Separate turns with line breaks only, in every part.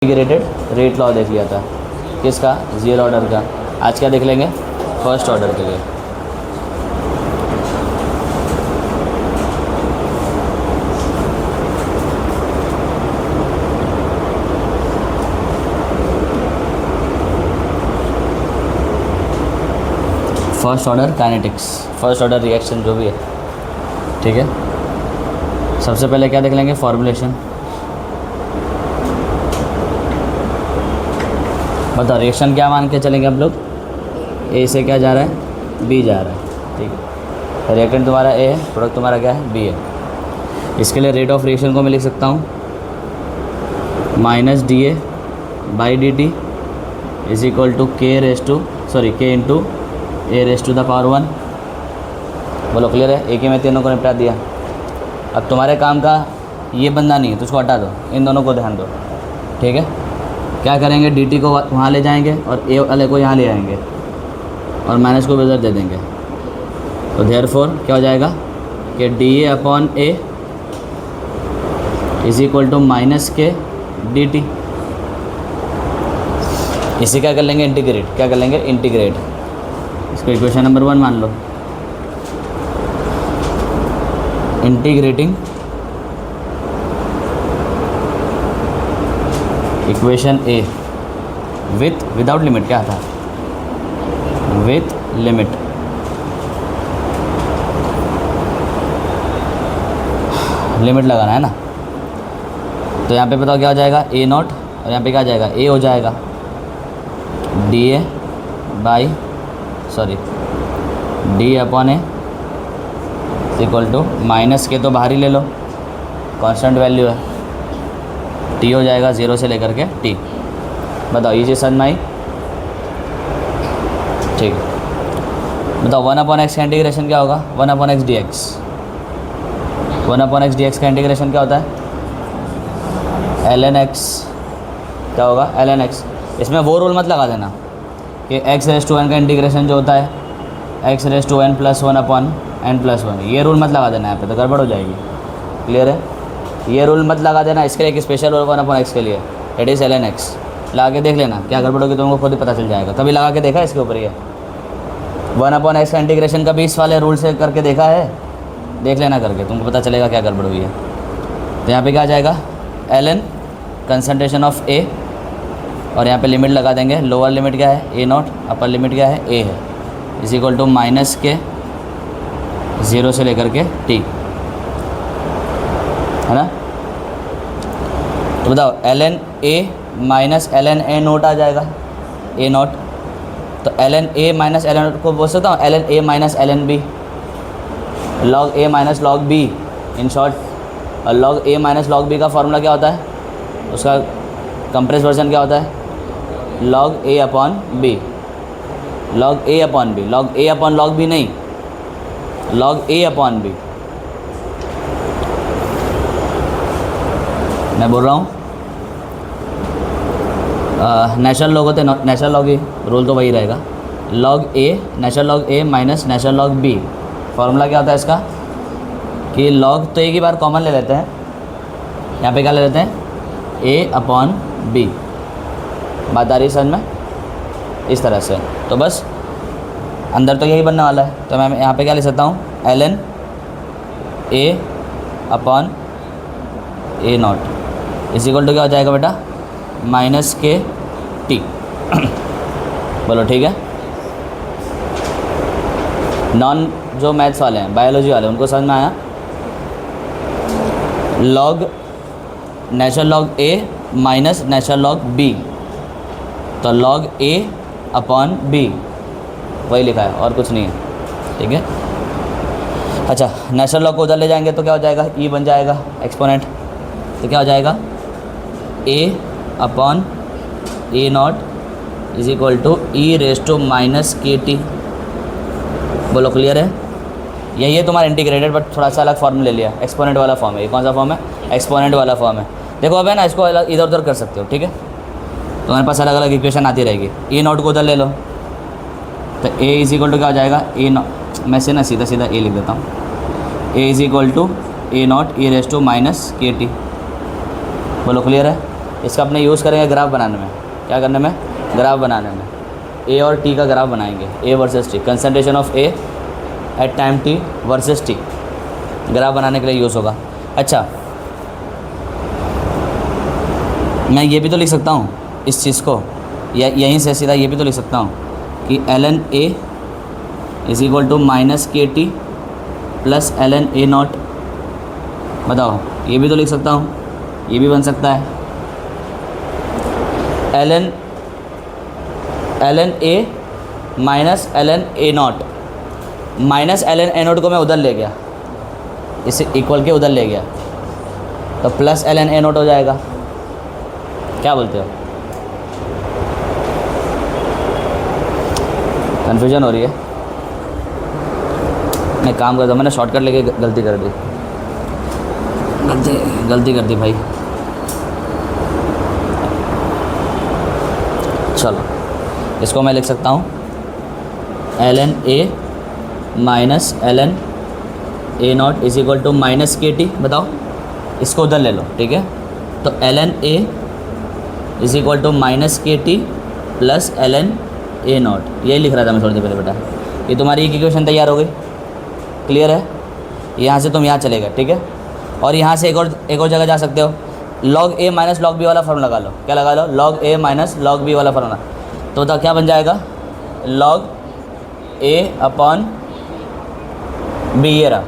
Integrated rate law देख लिया था, किसका? जीरो ऑर्डर का। आज क्या देख लेंगे? फर्स्ट ऑर्डर के लिए। First order kinetics, first order reaction जो भी है, ठीक है। सबसे पहले क्या देख लेंगे? फॉर्मूलेशन। बताओ रिएक्शन क्या मान के चलेंगे हम लोग? ए से क्या जा रहा है? बी जा रहा है, ठीक है। रिएक्टेंट तुम्हारा ए है, प्रोडक्ट तुम्हारा क्या है? बी है। इसके लिए रेट ऑफ रिएक्शन को मैं लिख सकता हूँ minus D A by D T is equal to K into A raise to the power 1। बोलो क्लियर है? एक ही में तीनों को निपटा दिया। अब तुम्हारे काम का ये बंदा नहीं है तो उसको हटा दो, इन दोनों को ध्यान दो, ठीक है। क्या करेंगे? डी टी को वहाँ ले जाएंगे और ए वाले को यहाँ ले आएंगे और माइनस को इधर दे देंगे। तो देयरफॉर क्या हो जाएगा कि D A upon A is equal to minus K D T. इसे क्या कर लेंगे? इंटीग्रेट। क्या कर लेंगे? इंटीग्रेट। इसको इक्वेशन नंबर 1 मान लो। इंटीग्रेटिंग इक्वेशन ए विदाउट लिमिट, क्या था? With limit. लिमिट लगाना है ना। तो यहाँ पे बताओ क्या हो जाएगा? ए नॉट, और यहाँ पे क्या आ जाएगा? ए हो जाएगा D A by D upon A equal to minus K तो बाहर ही ले लो, कांस्टेंट वैल्यू है, टी हो जाएगा 0 से लेकर के टी। बताओ ये चीज़ समझ में आई? ठीक। बताओ 1/x का इंटीग्रेशन क्या होगा? 1/x dx। 1/x dx का इंटीग्रेशन क्या होता है? ln x। क्या होगा? ln x। इसमें वो रूल मत लगा देना कि x रेस टू n का इंटीग्रेशन जो होता है x raise to n plus 1/n+1, ये रूल मत लगा देना यहाँ पे, तो गड़बड़ हो जाएगी। क्लियर है? ये रूल मत लगा देना। इसके लिए एक स्पेशल रूल 1/x के लिए, इट इज़ ln x। लगा के देख लेना, क्या गड़बड़ होगी तुमको खुद ही पता चल जाएगा। कभी लगा के देखा है इसके ऊपर? ये 1/x का इंटीग्रेशन कभी इस वाले रूल से करके देखा है? देख लेना करके, तुमको पता चलेगा क्या गड़बड़ हुई है। तो यहाँ पे क्या आ जाएगा? ln कंसंट्रेशन ऑफ a, और यहाँ पे लिमिट लगा देंगे। लोअर लिमिट क्या है? ए नॉट, अपर लिमिट क्या है? ए है, is equal to minus K 0 से लेकर के टी, है ना। तो बताओ ln a minus ln a naught आ जाएगा, a नॉट। तो ln a minus ln naught को बोल सकता हूँ ln a minus ln b, log a minus log b in short. और log a minus log b का फॉर्मूला क्या होता है? उसका कंप्रेस वर्जन क्या होता है? log a upon b, log a upon b, log a upon log b नहीं, log a अपॉन b। मैं बोल रहा हूँ नेचुरल लॉग होते, नेचुरल लॉग ही रूल तो वही रहेगा। log a, natural log a minus natural log b। Formula क्या होता है इसका? कि log तो एक ही बार कॉमन ले लेते हैं, यहाँ पे क्या ले लेते हैं? a upon b। बात आ रही समझ में? इस तरह से। तो बस अंदर तो यही बनने वाला है। तो मैं यहाँ पे क्या ले सकता हूँ? ln a upon a not is equal to क्या हो जाएगा बेटा? Minus K T. बोलो ठीक है। नॉन जो मैथ्स वाले हैं, बायोलॉजी वाले, उनको समझ में आया? log natural log a minus natural log b, तो log a अपॉन b वही लिखा है और कुछ नहीं है, ठीक है। अच्छा, नेचुरल लॉग को उधर ले जाएंगे तो क्या हो जाएगा? e बन जाएगा एक्सपोनेंट। तो क्या हो जाएगा? a upon a not is equal to E raise to minus K T. बोलो क्लियर है? यही है तुम्हारा इंटीग्रेटेड, बट थोड़ा सा अलग फॉर्म ले लिया, एक्सपोनेंट वाला फॉर्म है। ये कौन सा फॉर्म है? एक्सपोनेंट वाला फॉर्म है। देखो अब है ना, इसको अलग इधर उधर कर सकते हो, ठीक है। तुम्हारे पास अलग अलग इक्वेशन आती रहेगी। ए नॉट को उधर ले लो, तो ए इज इक्वल टू क्या हो जाएगा? ए नॉट, मैं से ना सीधा सीधा ए लिख देता हूँ। A is equal to A naught E raise to minus K T. बोलो क्लियर है? इसका अपने यूज़ करेंगे ग्राफ बनाने में। क्या करने में? ग्राफ बनाने में। ए और टी का ग्राफ बनाएंगे, A versus T, concentration of A at time T versus T, graph बनाने के लिए यूज़ होगा। अच्छा, मैं ये भी तो लिख सकता हूँ इस चीज़ को, या यहीं से सीधा ये भी तो लिख सकता हूँ कि ln a is equal to minus K T plus ln a naught. बताओ, ये भी तो लिख सकता हूँ, ये भी बन सकता है। ln a minus ln a not, minus ln a not को मैं उधर ले गया, इसे इक्वल के उधर ले गया, तो प्लस ln a नॉट हो जाएगा। क्या बोलते हो? कन्फ्यूजन हो रही है? मैं काम करता हूँ, मैंने शॉर्टकट लेके गलती कर दी, गलती कर दी भाई। चलो, इसको मैं लिख सकता हूँ ln a minus ln a not is equal to minus K T. बताओ, इसको उधर ले लो, ठीक है? तो ln a is equal to minus K T plus ln a naught, यही लिख रहा था मैं थोड़ी देर पहले बेटा। ये तुम्हारी एक इक्वेशन तैयार हो गई, क्लियर है? यहाँ से तुम यहाँ चले गए, ठीक है? और यहाँ से एक और जगह जा सकते हो, log a minus log b वाला फॉर्मूला लगा लो। क्या लगा लो? log a minus log b वाला फॉर्मूला। तो बताओ क्या बन जाएगा? log a अपॉन b, ये रहा,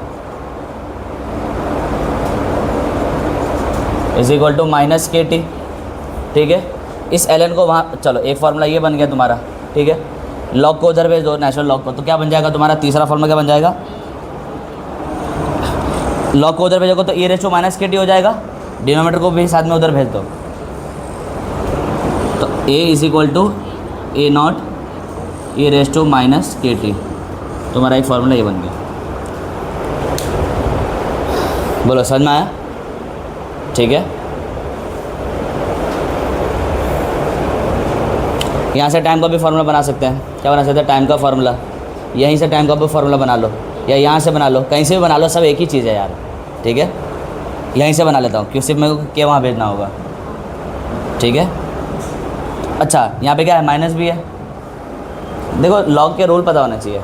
is equal to minus K T, ठीक है? इस ln को वहाँ, चलो एक फार्मूला ये बन गया तुम्हारा, ठीक है? log को उधर भेज दो, नेचुरल log को, तो क्या बन जाएगा तुम्हारा तीसरा फार्मूला? क्या बन जाएगा? log को उधर भेजोगे तो e raise to minus K T हो जाएगा, डिनोमीटर को भी साथ में उधर भेज दो, तो a is equal to A not e raise to minus K T, तुम्हारा एक फार्मूला ये बन गया। बोलो, समझ में आया? ठीक है? यहाँ से टाइम का भी फार्मूला बना सकते हैं। क्या बना सकते हैं? टाइम का फार्मूला। यहीं से टाइम का भी फार्मूला बना लो, या यहाँ से बना लो, कहीं से भी बना लो, सब एक ही चीज़ है यार, ठीक है? यहीं से बना लेता हूँ, क्यों सिर्फ मेरे को के वहाँ भेजना होगा, ठीक है? अच्छा, यहाँ पे क्या है? माइनस भी है। देखो, लॉग के रूल पता होना चाहिए।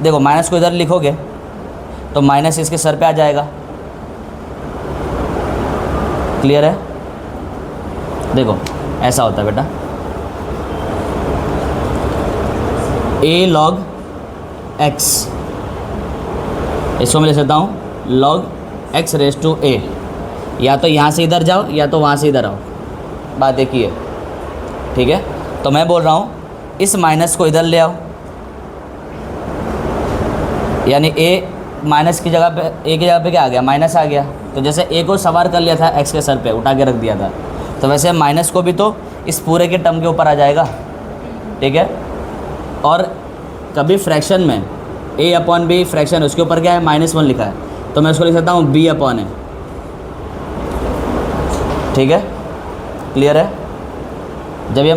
देखो, माइनस को इधर लिखोगे तो माइनस इसके सर पे आ जाएगा, क्लियर है? देखो, ऐसा होता है बेटा, a log x, इसको मैं ले सकता हूँ log x raise to a। या तो यहाँ से इधर जाओ, या तो वहाँ से इधर आओ, बात एक ही है, ठीक है? तो मैं बोल रहा हूँ इस माइनस को इधर ले आओ, यानी a माइनस की जगह पे, a की जगह पे क्या आ गया? माइनस आ गया। तो जैसे a को सवार कर लिया था x के सर पे, उठा के रख दिया था, तो वैसे माइनस को भी तो इस पूरे के टर्म के ऊपर आ जाएगा, ठीक है? और कभी फ्रैक्शन में a अपॉन बी फ्रैक्शन, उसके ऊपर क्या है? -1 लिखा है, तो मैं उसको लिख सकता हूँ b अपॉन ए, ठीक है? क्लियर है? जब ये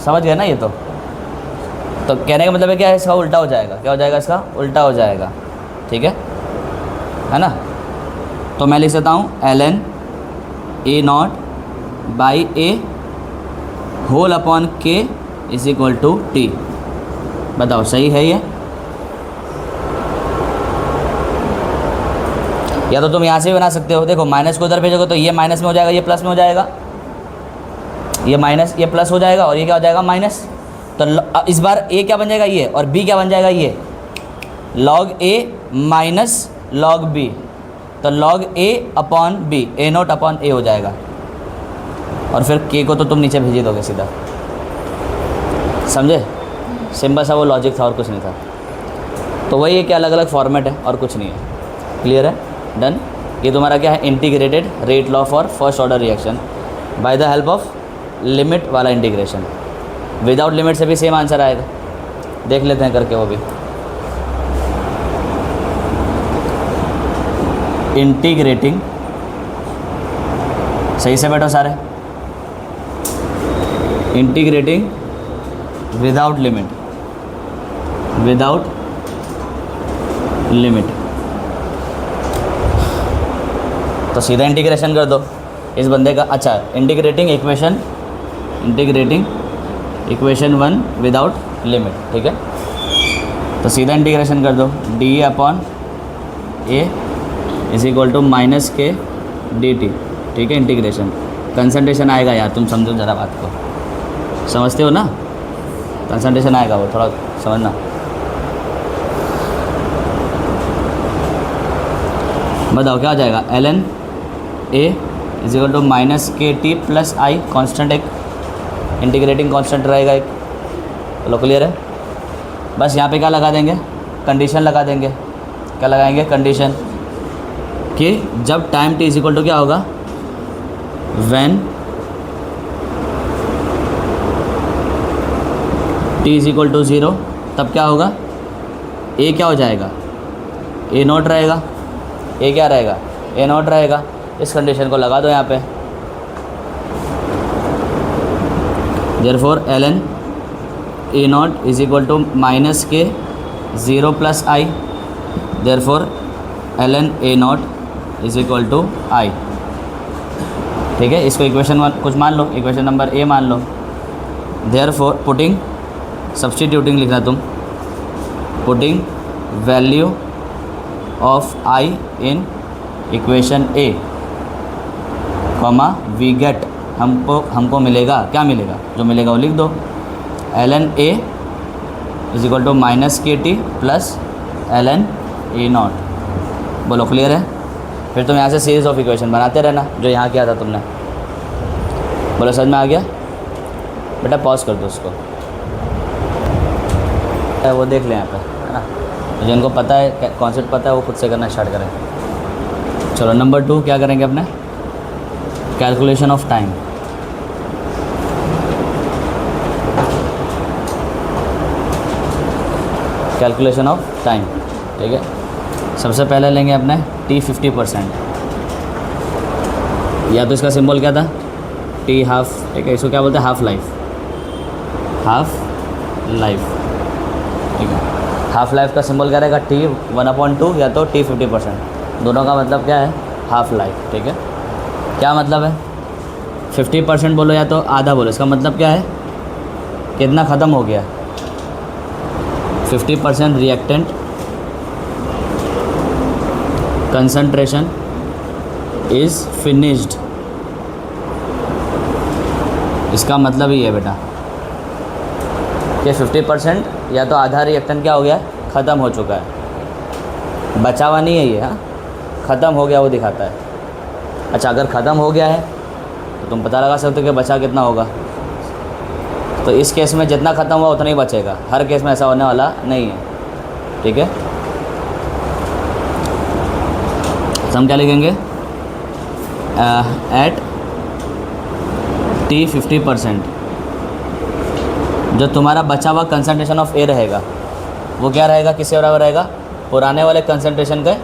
समझ गए ना ये, तो कहने का मतलब है क्या है? इसका उल्टा हो जाएगा। क्या हो जाएगा? इसका उल्टा हो जाएगा, ठीक है ना? तो मैं लिख सकता हूँ ln a not by a whole upon k is equal to T. बताओ, सही है ये? या तो तुम यहाँ से भी बना सकते हो। देखो, माइनस को उधर भेजोगे तो ये माइनस में हो जाएगा, ये प्लस में हो जाएगा, ये माइनस, ये प्लस हो जाएगा, और ये क्या हो जाएगा? माइनस। तो इस बार a क्या बन जाएगा? ये, और b क्या बन जाएगा? ये, log a minus log b, तो log a upon b, a naught upon a हो जाएगा, और फिर k को तो तुम नीचे भेज दोगे सीधा। समझे? सिंपल सा वो लॉजिक था और कुछ नहीं था। तो वही है कि अलग अलग फॉर्मेट है और कुछ नहीं है। क्लियर है? डन। ये तुम्हारा क्या है? Integrated rate law for first order reaction by the help of limit वाला इंटीग्रेशन। विदाउट लिमिट से भी सेम आंसर आएगा, देख लेते हैं करके वो भी। इंटीग्रेटिंग, सही से बैठो सारे, integrating without limit, without limit, तो सीधा इंटीग्रेशन कर दो। इस बंदे का, अच्छा इंटीग्रेटिंग इक्वेशन 1 विदाउट लिमिट, ठीक है। तो सीधा इंटीग्रेशन कर दो, D upon A is equal to minus K D T, ठीक है। इंटीग्रेशन कंसंट्रेशन आएगा यार, तुम समझो ज़रा बात को, समझते हो ना, कंसंट्रेशन आएगा वो थोड़ा समझना। बताओ क्या हो जाएगा, L N A is equal to minus K T plus I, constant एक इंटीग्रेटिंग कॉन्स्टेंट रहेगा एक, चलो क्लियर है। बस यहाँ पे क्या लगा देंगे, कंडीशन लगा देंगे, क्या लगाएंगे, कंडीशन कि जब time T is equal to क्या होगा, when T is equal to 0, तब क्या होगा, ए क्या हो जाएगा, ए नॉट रहेगा, ए क्या रहेगा, ए नॉट रहेगा। इस कंडीशन को लगा दो यहाँ पे, therefore L N A naught is equal to minus K 0 plus I, therefore L N A naught is equal to I, ठीक है। इसको इक्वेशन 1 कुछ मान लो, इक्वेशन नंबर ए मान लो। देयरफॉर पुटिंग, सब्स्टिट्यूटिंग लिखना तुम, putting value of I in equation A, comma we get, हमको मिलेगा, क्या मिलेगा, जो मिलेगा वो लिख दो, L N A is equal to minus K T plus L N A naught. बोलो क्लियर है। फिर तुम यहाँ से सीरीज ऑफ इक्वेशन बनाते रहना, जो यहाँ किया था तुमने। बोलो समझ में आ गया बेटा, पॉज कर दो उसको, वो देख लें यहाँ पे, है ना, जिनको पता है कॉन्सेप्ट पता है वो खुद से करना स्टार्ट करें। चलो नंबर 2 क्या करेंगे अपने, calculation of time. Calculation of time, ठीक है। सबसे पहले लेंगे अपने टी 50%, या तो इसका सिंबल क्या था, टी हाफ, ठीक है। इसको क्या बोलते हैं, हाफ लाइफ, ठीक है। हाफ लाइफ का सिंबल क्या रहेगा, टी 1/2 या तो टी 50%, दोनों का मतलब क्या है, हाफ लाइफ, ठीक है। क्या मतलब है, 50% बोलो या तो आधा बोलो, इसका मतलब क्या है, कितना ख़त्म हो गया, 50% रिएक्टेंट कंसंट्रेशन इज़ फिनिश्ड। इसका मतलब ही है बेटा कि 50% या तो आधा रिएक्टेंट क्या हो गया, ख़त्म हो चुका है, बचा हुआ नहीं है ये, हाँ ख़त्म हो गया वो दिखाता है। अच्छा अगर ख़त्म हो गया है तो तुम पता लगा सकते हो कि बचा कितना होगा। तो इस केस में जितना ख़त्म हुआ उतना ही बचेगा, हर केस में ऐसा होने वाला नहीं है, ठीक है। तो हम क्या लिखेंगे, एट टी 50%, जो तुम्हारा बचा हुआ कंसंट्रेशन ऑफ ए रहेगा वो क्या रहेगा, किसके बराबर रहेगा, पुराने वाले कंसंट्रेशन के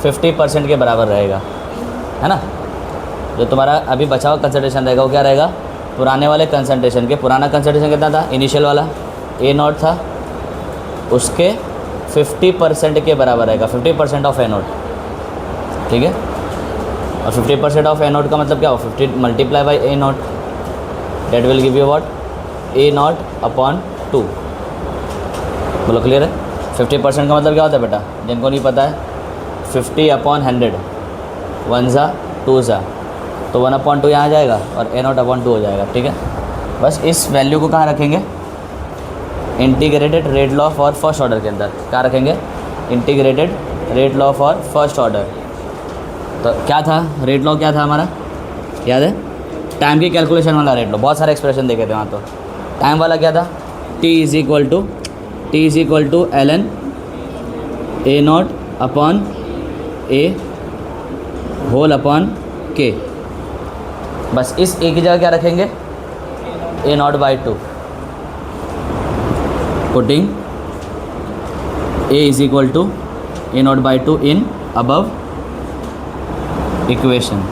50% के बराबर रहेगा, है ना। जो तुम्हारा अभी बचा हुआ कंसंट्रेशन रहेगा वो क्या रहेगा, पुराने वाले कंसंट्रेशन के, पुराना कंसंट्रेशन कितना था, इनिशियल वाला ए नॉट था, उसके 50% के बराबर रहेगा, 50% ऑफ ए नॉट, ठीक है। और 50% ऑफ ए नॉट का मतलब क्या हो, 50 multiply by A not, that will give you what, A not upon 2। बोलो क्लियर है। 50% का मतलब क्या होता है बेटा, जिनको नहीं पता है, 50/100, 1 ज़ा 2 ज़ा, तो 1/2 यहाँ जाएगा और ए नॉट अपॉन 2 हो जाएगा, ठीक है। बस इस वैल्यू को कहाँ रखेंगे, integrated rate law for first order के अंदर, कहाँ रखेंगे, integrated rate law for first order. तो क्या था रेट लॉ, क्या था हमारा, याद है, टाइम की कैलकुलेशन वाला रेट लॉ, बहुत सारे एक्सप्रेशन देखे थे वहाँ। तो टाइम वाला क्या था, T is equal to L N A not upon A whole upon K. बस इस ए की जगह क्या रखेंगे, A not by 2, putting A is equal to A not by 2 in above equation.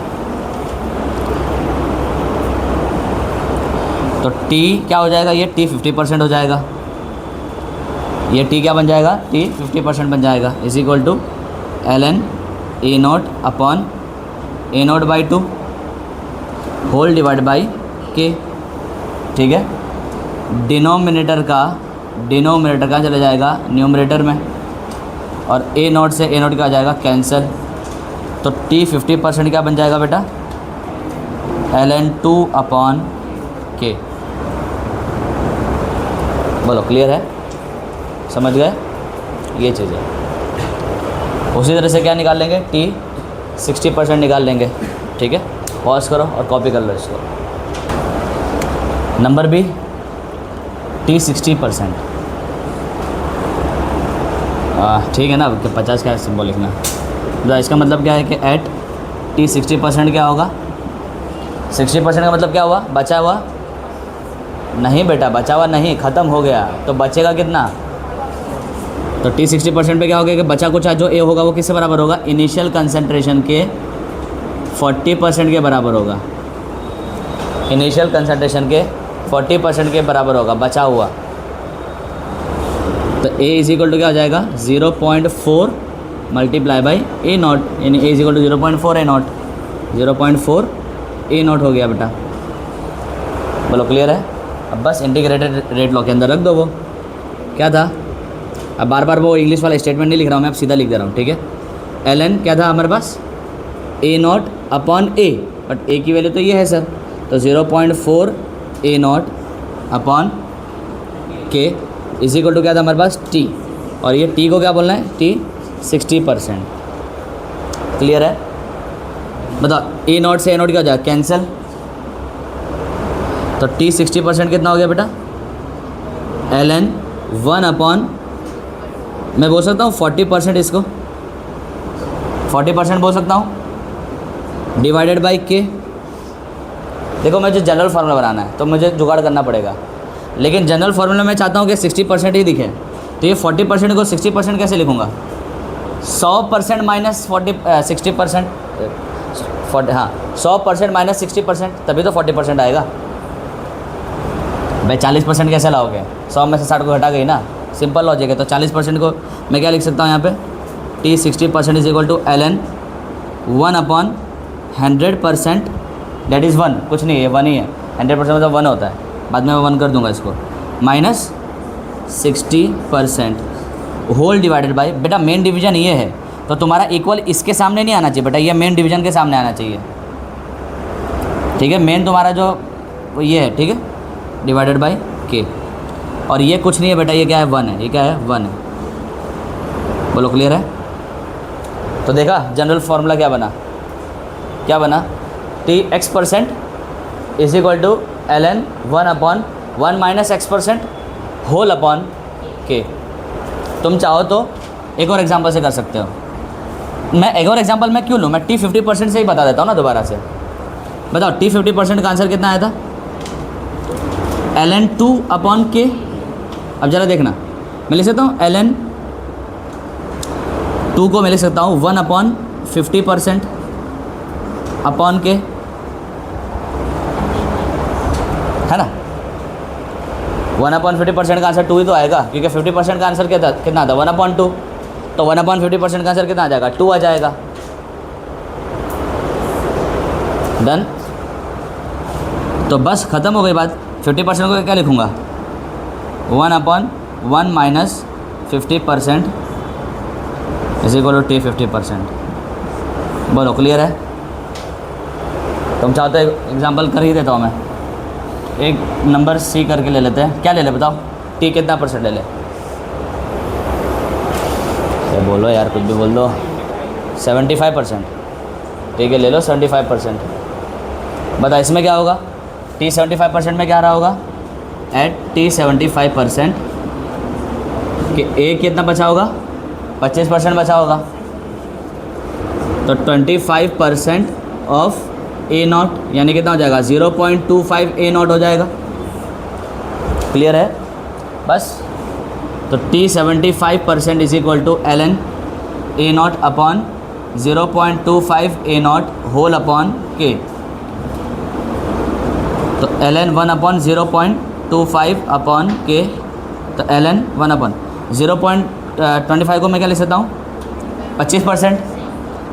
तो टी क्या हो जाएगा, ये टी 50% हो जाएगा, ये टी क्या बन जाएगा, टी 50% बन जाएगा, is equal to L N A not upon A not by 2, whole divide by K, ठीक है। डिनोमिनेटर का चला जाएगा न्यूमरेटर में, और ए नॉट से ए नॉट क्या आ जाएगा, कैंसिल। तो टी 50% क्या बन जाएगा बेटा, ln 2 अपॉन के। बोलो क्लियर है, समझ गए, ये चीज़ है। उसी तरह से क्या निकाल लेंगे, टी 60% निकाल लेंगे, ठीक है। पॉज करो और कॉपी कर लो इसको। नंबर बी टी 60%, ठीक है ना, 50 का सिंबल लिखना। तो इसका मतलब क्या है कि एट टी 60% क्या होगा, 60% का मतलब क्या हुआ, बचा हुआ नहीं बेटा, बचा हुआ नहीं, ख़त्म हो गया, तो बचेगा कितना। तो टी 60% पे क्या होगा कि बचा कुछ जो ए होगा वो किससे बराबर होगा, इनिशियल कंसंट्रेशन के 40% के बराबर होगा। इनिशियल कंसंट्रेशन के 40% के बराबर होगा बचा हुआ। तो ए इज इक्वल टू क्या हो जाएगा, 0.4 मल्टीप्लाई बाई ए नॉट, यानी A is equal to 0.4 A naught, 0.4 A naught हो गया बेटा। बोलो क्लियर है। अब बस इंटीग्रेटेड रेट लॉ के अंदर रख दो। वो क्या था, अब बार बार वो इंग्लिश वाला स्टेटमेंट नहीं लिख रहा हूँ मैं, अब सीधा लिख दे रहा हूँ, ठीक है। ln क्या था हमारे पास, ए नॉट अपॉन ए, बट ए की वैल्यू तो ये है सर, तो 0.4 ए नॉट अपॉन के इज इक्वल टू क्या था हमारे पास, टी, और ये टी को क्या बोलना है, टी 60%। क्लियर है। बताओ ए नॉट से ए नॉट क्या हो जाएगा, कैंसिल। तो टी 60% कितना हो गया बेटा, ln 1 अपॉन, मैं बोल सकता हूँ 40%, इसको 40% बोल सकता हूँ, डिवाइडेड बाई के। देखो मुझे जनरल फार्मूला बनाना है तो मुझे जुगाड़ करना पड़ेगा, लेकिन जनरल फार्मूला मैं चाहता हूँ कि 60% ही दिखे। तो ये 40% को 60% कैसे लिखूँगा, 100% माइनस 60%, हाँ 100% माइनस 60%, तभी तो 40% आएगा। भाई 40% कैसे लाओगे, 100 में से 60 को घटा गई ना, सिंपल लॉजिक है। तो 40% को मैं क्या लिख सकता हूँ यहाँ पे, T 60% is equal to ln 1 upon 100%, that is 1, कुछ नहीं है, 1 ही है, 100% मतलब 1 होता है, बाद में मैं 1 कर दूंगा इसको, माइनस 60% होल डिवाइडेड बाई, बेटा मेन डिवीजन ये है तो तुम्हारा इक्वल इसके सामने नहीं आना चाहिए बेटा, ये मेन डिवीजन के सामने आना चाहिए, ठीक है। मेन तुम्हारा जो ये है, ठीक है, डिवाइडेड बाई के, और ये कुछ नहीं है बेटा, ये क्या है, 1 है, ये क्या है, 1 है। बोलो क्लियर है। तो देखा जनरल फार्मूला क्या बना, T x% is equal to ln 1 upon 1 minus x% whole upon K. तुम चाहो तो एक और एग्जांपल से कर सकते हो। मैं एक और एग्जांपल मैं क्यों लूँ, मैं टी 50% से ही बता देता हूँ ना दोबारा से। बताओ टी 50% का आंसर कितना आया था, ln 2 अपॉन के। अब ज़रा देखना, मैं लिख सकता हूँ ln 2 को मैं लिख सकता हूँ 1 अपॉन 50% अपॉन के, है ना। 1 अपॉन 50% का आंसर 2 ही तो आएगा, क्योंकि 50% का आंसर क्या था, कितना था, 1/2। तो 1 अपॉन 50% का आंसर कितना आ जाएगा, 2 आ जाएगा। डन। तो बस ख़त्म हो गई बात। 50% को क्या लिखूँगा, 1 upon 1 minus 50% is equal to T 50%। बोलो क्लियर है। तुम चाहते हो एग्जाम्पल कर ही देता हूँ मैं, एक नंबर सी करके ले लेते हैं। क्या ले ले बताओ, टी कितना % ले ले, क्या बोलो यार, कुछ भी बोल दो। 75%, ठीक है, ले लो 75%। बता इसमें क्या होगा, टी 75% में क्या रहा होगा, एट टी 75% कि ए कितना बचा होगा, 25% बचा होगा। तो 25% ऑफ ए नॉट यानी कितना हो जाएगा, 0.25 ए नॉट हो जाएगा। क्लियर है बस। तो T 75% is equal to ln A not upon 0.25 A not whole upon K. तो ln 1 अपॉन 0.25 अपॉन के, तो ln 1 अपॉन 0.25 को मैं क्या लिख सकता हूँ, 25%,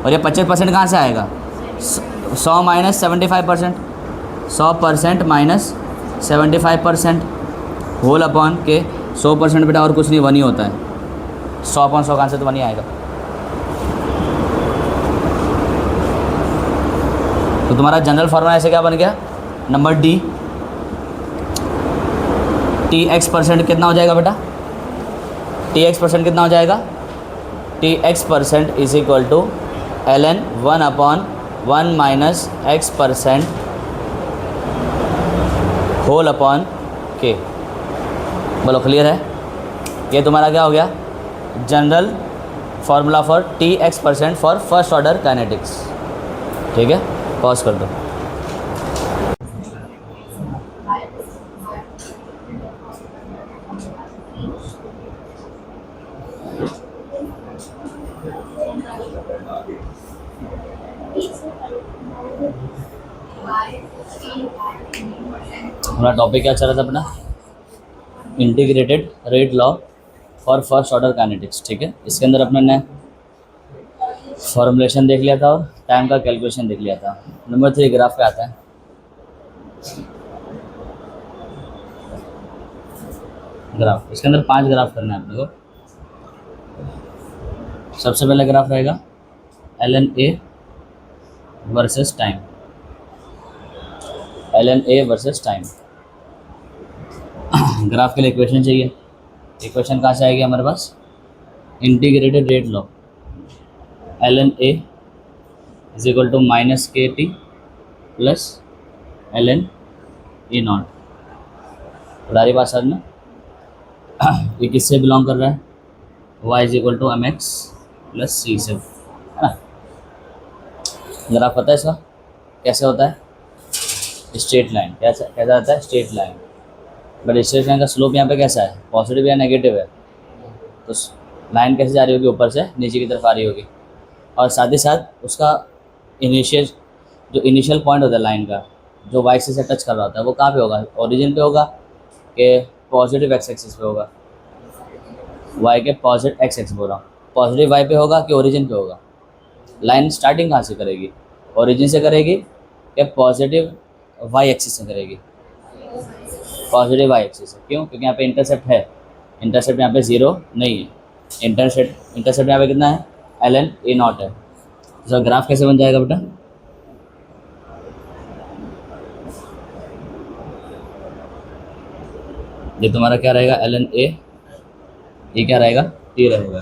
और ये 25% कहाँ से आएगा, 100 माइनस 75%, 100% माइनस 75% होल अपॉन के 100% बेटा और कुछ नहीं, 1 ही होता है। 100/100 का आंसर तो 1 ही आएगा। तो तुम्हारा जनरल फार्मूला ऐसे क्या बन गया, नंबर डी, Tx% कितना हो जाएगा बेटा, Tx% कितना हो जाएगा, Tx% is equal to ln 1/1 minus x% whole upon K. बोलो क्लियर है? ये तुम्हारा क्या हो गया, general formula for Tx% for first order kinetics. ठीक है, पॉज कर दो। हमारा टॉपिक क्या चल रहा था अपना, integrated rate law for first order kinetics. ठीक है, इसके अंदर अपने ने फॉर्मुलेशन देख लिया था और टाइम का कैलकुलेशन देख लिया था। नंबर 3 ग्राफ पे आता है। ग्राफ, इसके अंदर 5 ग्राफ करना है अपने को। सबसे पहला ग्राफ रहेगा ln A versus time, ln A versus time. Graph के लिए इक्वेशन चाहिए। इक्वेशन कहाँ से आएगी हमारे पास, integrated rate law ln A is equal to minus KT plus ln A0। बता बात सर ना, ये किससे बिलोंग कर रहा है, y is equal to mx plus c से, है ना। ग्राफ पता है इसका कैसे होता है, स्ट्रेट लाइन। कैसा आता है, straight line. But straight line का स्लोप यहाँ पे कैसा है, पॉजिटिव या नेगेटिव है। तो लाइन कैसे जा रही होगी, ऊपर से नीचे की तरफ आ रही होगी। और साथ ही साथ उसका जो इनिशियल पॉइंट होता है लाइन का, जो वाई एक्सिस से टच कर रहा होता है, वो कहाँ पे होगा, ओरिजिन पे होगा कि पॉजिटिव एक्स एक्सिस पे होगा, वाई के पॉजिटिव एक्स एक्सिस बोल रहा हूँ, पॉजिटिव वाई पे होगा कि ओरिजिन पे होगा। लाइन स्टार्टिंग कहाँ से करेगी, ओरिजिन से करेगी या पॉजिटिव वाई एक्सिस से करेगी, पॉजिटिव वाई एक्सिस से। क्यों, क्योंकि यहाँ पे इंटरसेप्ट है, इंटरसेप्ट यहाँ पे 0 नहीं है। इंटरसेप्ट यहाँ पे कितना है, ln A0 है। तो ग्राफ कैसे बन जाएगा बेटा, ये तुम्हारा क्या रहेगा, ln A, ये क्या रहेगा, T रहेगा।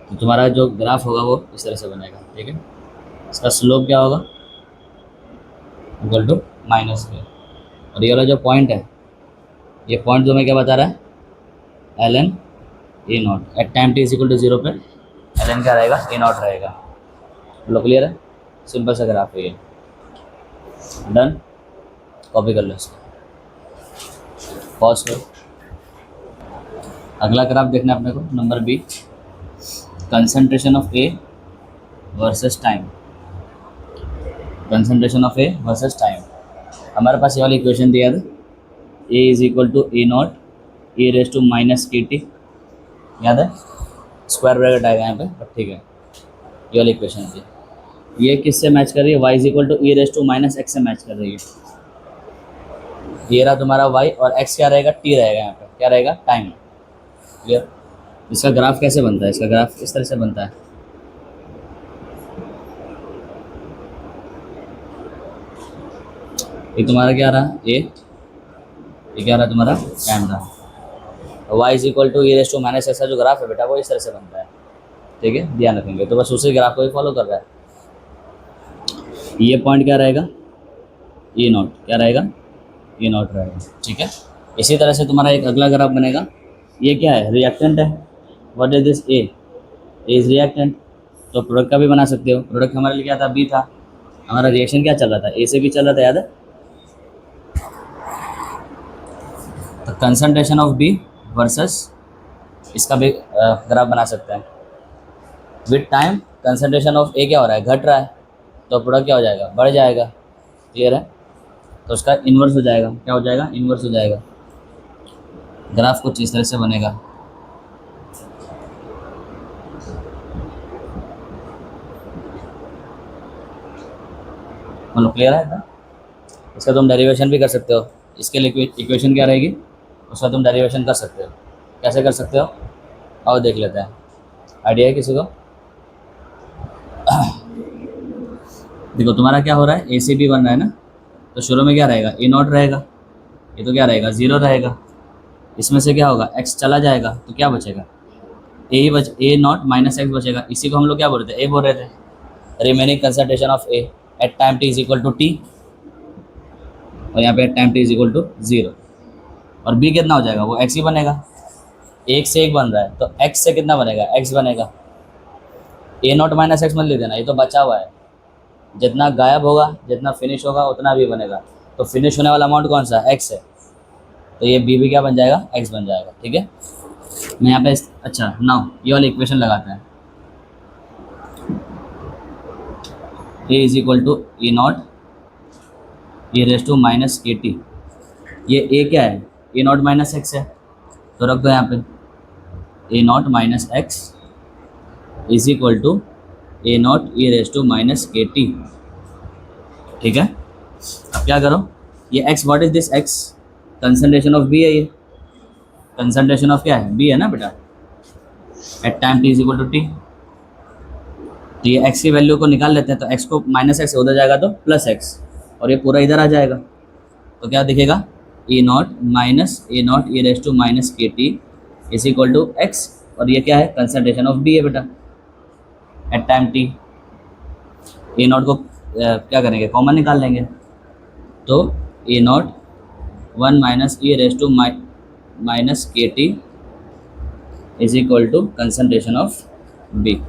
तो तुम्हारा जो ग्राफ होगा वो इस तरह से बनेगा। ठीक है, इसका स्लोप क्या होगा, इक्वल टू माइनस के, और ये वाला जो पॉइंट है, ये पॉइंट तुम्हें क्या बता रहा है, ln A0 at time t is equal to 0 पे ln क्या रहेगा, A0 रहेगा। लो क्लियर है, सिंपल सा ग्राफ है ये। डन, कॉपी कर लो इसको, पॉज करो। अगला ग्राफ देखना है अपने को, number B, concentration of A versus time. Concentration of A versus time, हमारे पास ये वाली इक्वेशन दिया था, A is equal to A0 e raise to minus KT, याद है, स्क्वायर ब्रैकेट आएगा यहाँ पे, बट ठीक है, ये वाली इक्वेशन थी। ये किससे मैच कर रही है, y is equal to e raise to minus x से मैच कर रही है। ये रहा तुम्हारा y और x क्या रहेगा, t रहेगा, यहाँ पे क्या रहेगा, टाइम। क्लियर। इसका ग्राफ कैसे बनता है, इसका ग्राफ इस तरह से बनता है, ये तुम्हारा क्या रहा a, ये क्या रहा तुम्हारा टाइम रहा। y is equal to e raise to minus x का जो ग्राफ है बेटा वो इस तरह से बनता है। ठीक है, ध्यान रखेंगे। तो बस उसी ग्राफ को ही फॉलो कर रहा है। ये पॉइंट क्या रहेगा, A0 क्या रहेगा, A0 रहेगा। ठीक है, इसी तरह से तुम्हारा एक अगला ग्राफ बनेगा। ये क्या है, रिएक्टेंट है। What is this, A is reactant. तो प्रोडक्ट का भी बना सकते हो। प्रोडक्ट हमारे लिए क्या था, बी था। हमारा रिएक्शन क्या चल रहा था, ए से भी चल रहा था, याद है। तो कंसंट्रेशन ऑफ बी वर्सेस, इसका भी ग्राफ बना सकते हैं। विद टाइम कंसंट्रेशन ऑफ ए क्या हो रहा है, घट रहा है, तो प्रोडक्ट क्या हो जाएगा, बढ़ जाएगा। क्लियर है, तो उसका इन्वर्स हो जाएगा। क्या हो जाएगा, इन्वर्स हो जाएगा। ग्राफ कुछ इस तरह से बनेगा। मतलब क्लियर है ना। इसका तुम डेरिवेशन भी कर सकते हो। इसके लिए इक्वेशन क्या रहेगी, उसका तुम डेरिवेशन कर सकते हो। कैसे कर सकते हो, आओ देख लेते हैं। आइडिया है किसी को? देखो तुम्हारा क्या हो रहा है, ए सी बी बन रहा है ना, तो शुरू में क्या रहेगा, ए नॉट रहेगा, ये तो क्या रहेगा, 0 रहेगा। इसमें से क्या होगा, एक्स चला जाएगा तो क्या बचेगा, ए नॉट माइनस एक्स बचेगा। इसी को हम लोग क्या बोल रहे थे, ए बोल रहे थे। Remaining concentration of A at time T is equal to T, और यहाँ पे at time T is equal to 0। और बी कितना हो जाएगा, वो एक्स ही बनेगा। एक से एक बन रहा है तो एक्स से कितना बनेगा, एक्स बनेगा। ए नॉट माइनस एक्स मत लिख देना, ये तो बचा हुआ है। जितना गायब होगा, जितना फिनिश होगा, उतना भी बनेगा। तो फिनिश होने वाला अमाउंट कौन सा, एक्स है, तो ये बी भी क्या बन जाएगा, एक्स बन जाएगा। ठीक है, मैं यहाँ पे अच्छा नाउ ये वाली इक्वेशन लगाते हैं। A is equal to A naught E raise to minus A T. ये ए क्या है, ए नॉट माइनस एक्स है, तो रख दो यहाँ पे A naught minus X is equal to A naught E raise to minus A T. ठीक है, अब क्या करो, ये X, what is this X, concentration of B है, ये कंसंट्रेशन ऑफ क्या है, बी है ना बेटा, at time T is equal to T. तो ये एक्स की वैल्यू को निकाल लेते हैं, तो एक्स को माइनस एक्स उधर जाएगा तो प्लस एक्स, और ये पूरा इधर आ जाएगा, तो क्या दिखेगा, A naught E raise to minus K T is equal to X, और ये क्या है, कंसंट्रेशन ऑफ बी है बेटा at time T. A naught को क्या करेंगे, कॉमन निकाल लेंगे, तो A naught 1 minus E raise to minus K T is equal to concentration of B.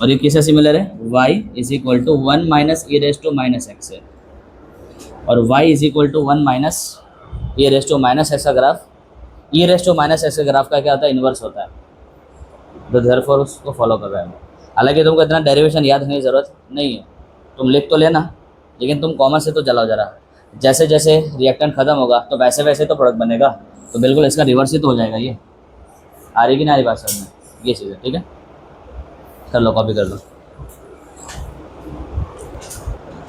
और ये किससे सिमिलर है, y is equal to 1 minus E raise to minus X है, और y is equal to 1 minus E raise to minus X का graph, e raise to minus X का graph का क्या होता है, इन्वर्स होता है, तो देयरफॉर उसको फॉलो कर रहे हैं। हालांकि तुमको इतना डेरिवेशन याद होने की ज़रूरत नहीं है, तुम लिख तो लेना, लेकिन तुम कॉमन से तो चलाओ जरा। जैसे जैसे रिएक्टेंट खत्म होगा तो वैसे वैसे तो प्रोडक्ट बनेगा, तो बिल्कुल इसका रिवर्स ही तो हो जाएगा। ये आ रही कि नहीं आ रही बात समझ में, ये चीज़ है। ठीक है, कर लो, कॉपी कर लो।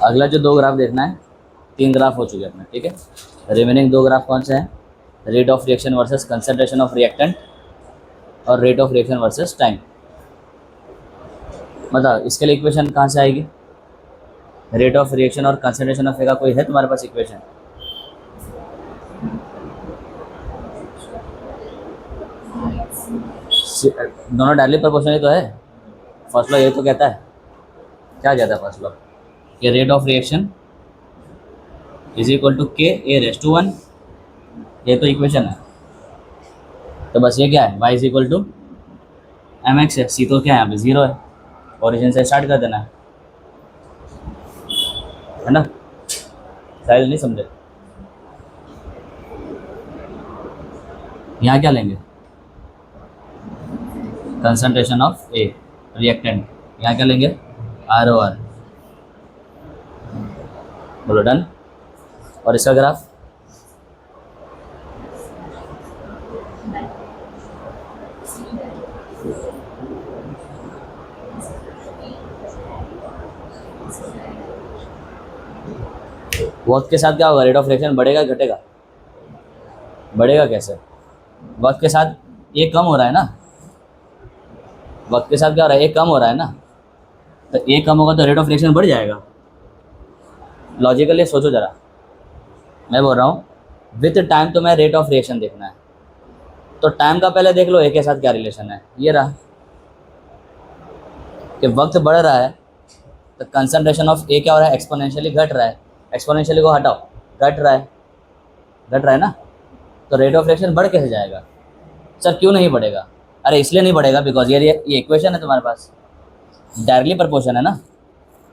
अगला जो 2 ग्राफ देखना है, 3 ग्राफ हो चुके अपने। ठीक है, रिमेनिंग 2 ग्राफ कौन से हैं, rate of reaction versus concentration of reactant, और rate of reaction versus time. बताओ इसके लिए इक्वेशन कहाँ से आएगी, रेट ऑफ रिएक्शन और कंसंट्रेशन ऑफ ए का कोई है तुम्हारे पास इक्वेशन? दोनों डायरेक्टली प्रोपोर्शनल तो है। फर्स्ट लॉ ये तो कहता है, क्या कहता है फर्स्ट लॉ, कि rate of reaction is equal to K A raise to 1, ये तो इक्वेशन है। तो बस ये क्या है, y is equal to M X है, सी तो क्या है यहाँ पे 0 है, ओरिजिन से स्टार्ट कर देना है ना, शायद नहीं समझे। यहाँ क्या लेंगे, कंसंट्रेशन ऑफ ए रिएक्टेंट, यहाँ क्या लेंगे, ROR, बोलो डन। और इसका ग्राफ वक्त के साथ क्या होगा, रेट ऑफ रिएक्शन बढ़ेगा घटेगा, बढ़ेगा कैसे, वक्त के साथ ये कम हो रहा है ना, वक्त के साथ क्या हो रहा है, ये कम हो रहा है ना, तो ये कम होगा तो रेट ऑफ रिएक्शन बढ़ जाएगा। लॉजिकली सोचो जरा, मैं बोल रहा हूँ विथ टाइम तुम्हें रेट ऑफ रिएक्शन देखना है, तो टाइम का पहले देख लो ए के साथ क्या रिलेशन है। ये रहा कि वक्त बढ़ रहा है तो कंसंट्रेशन ऑफ ए क्या हो रहा है, एक्सपोनेंशियली घट रहा है, एक्सपोनेंशियली को हटाओ, घट रहा है ना, तो रेट ऑफ रिएक्शन बढ़ कैसे जाएगा, सर क्यों नहीं बढ़ेगा, अरे इसलिए नहीं बढ़ेगा बिकॉज ये इक्वेशन है तुम्हारे पास, डायरेक्टली प्रोपोर्शन है ना।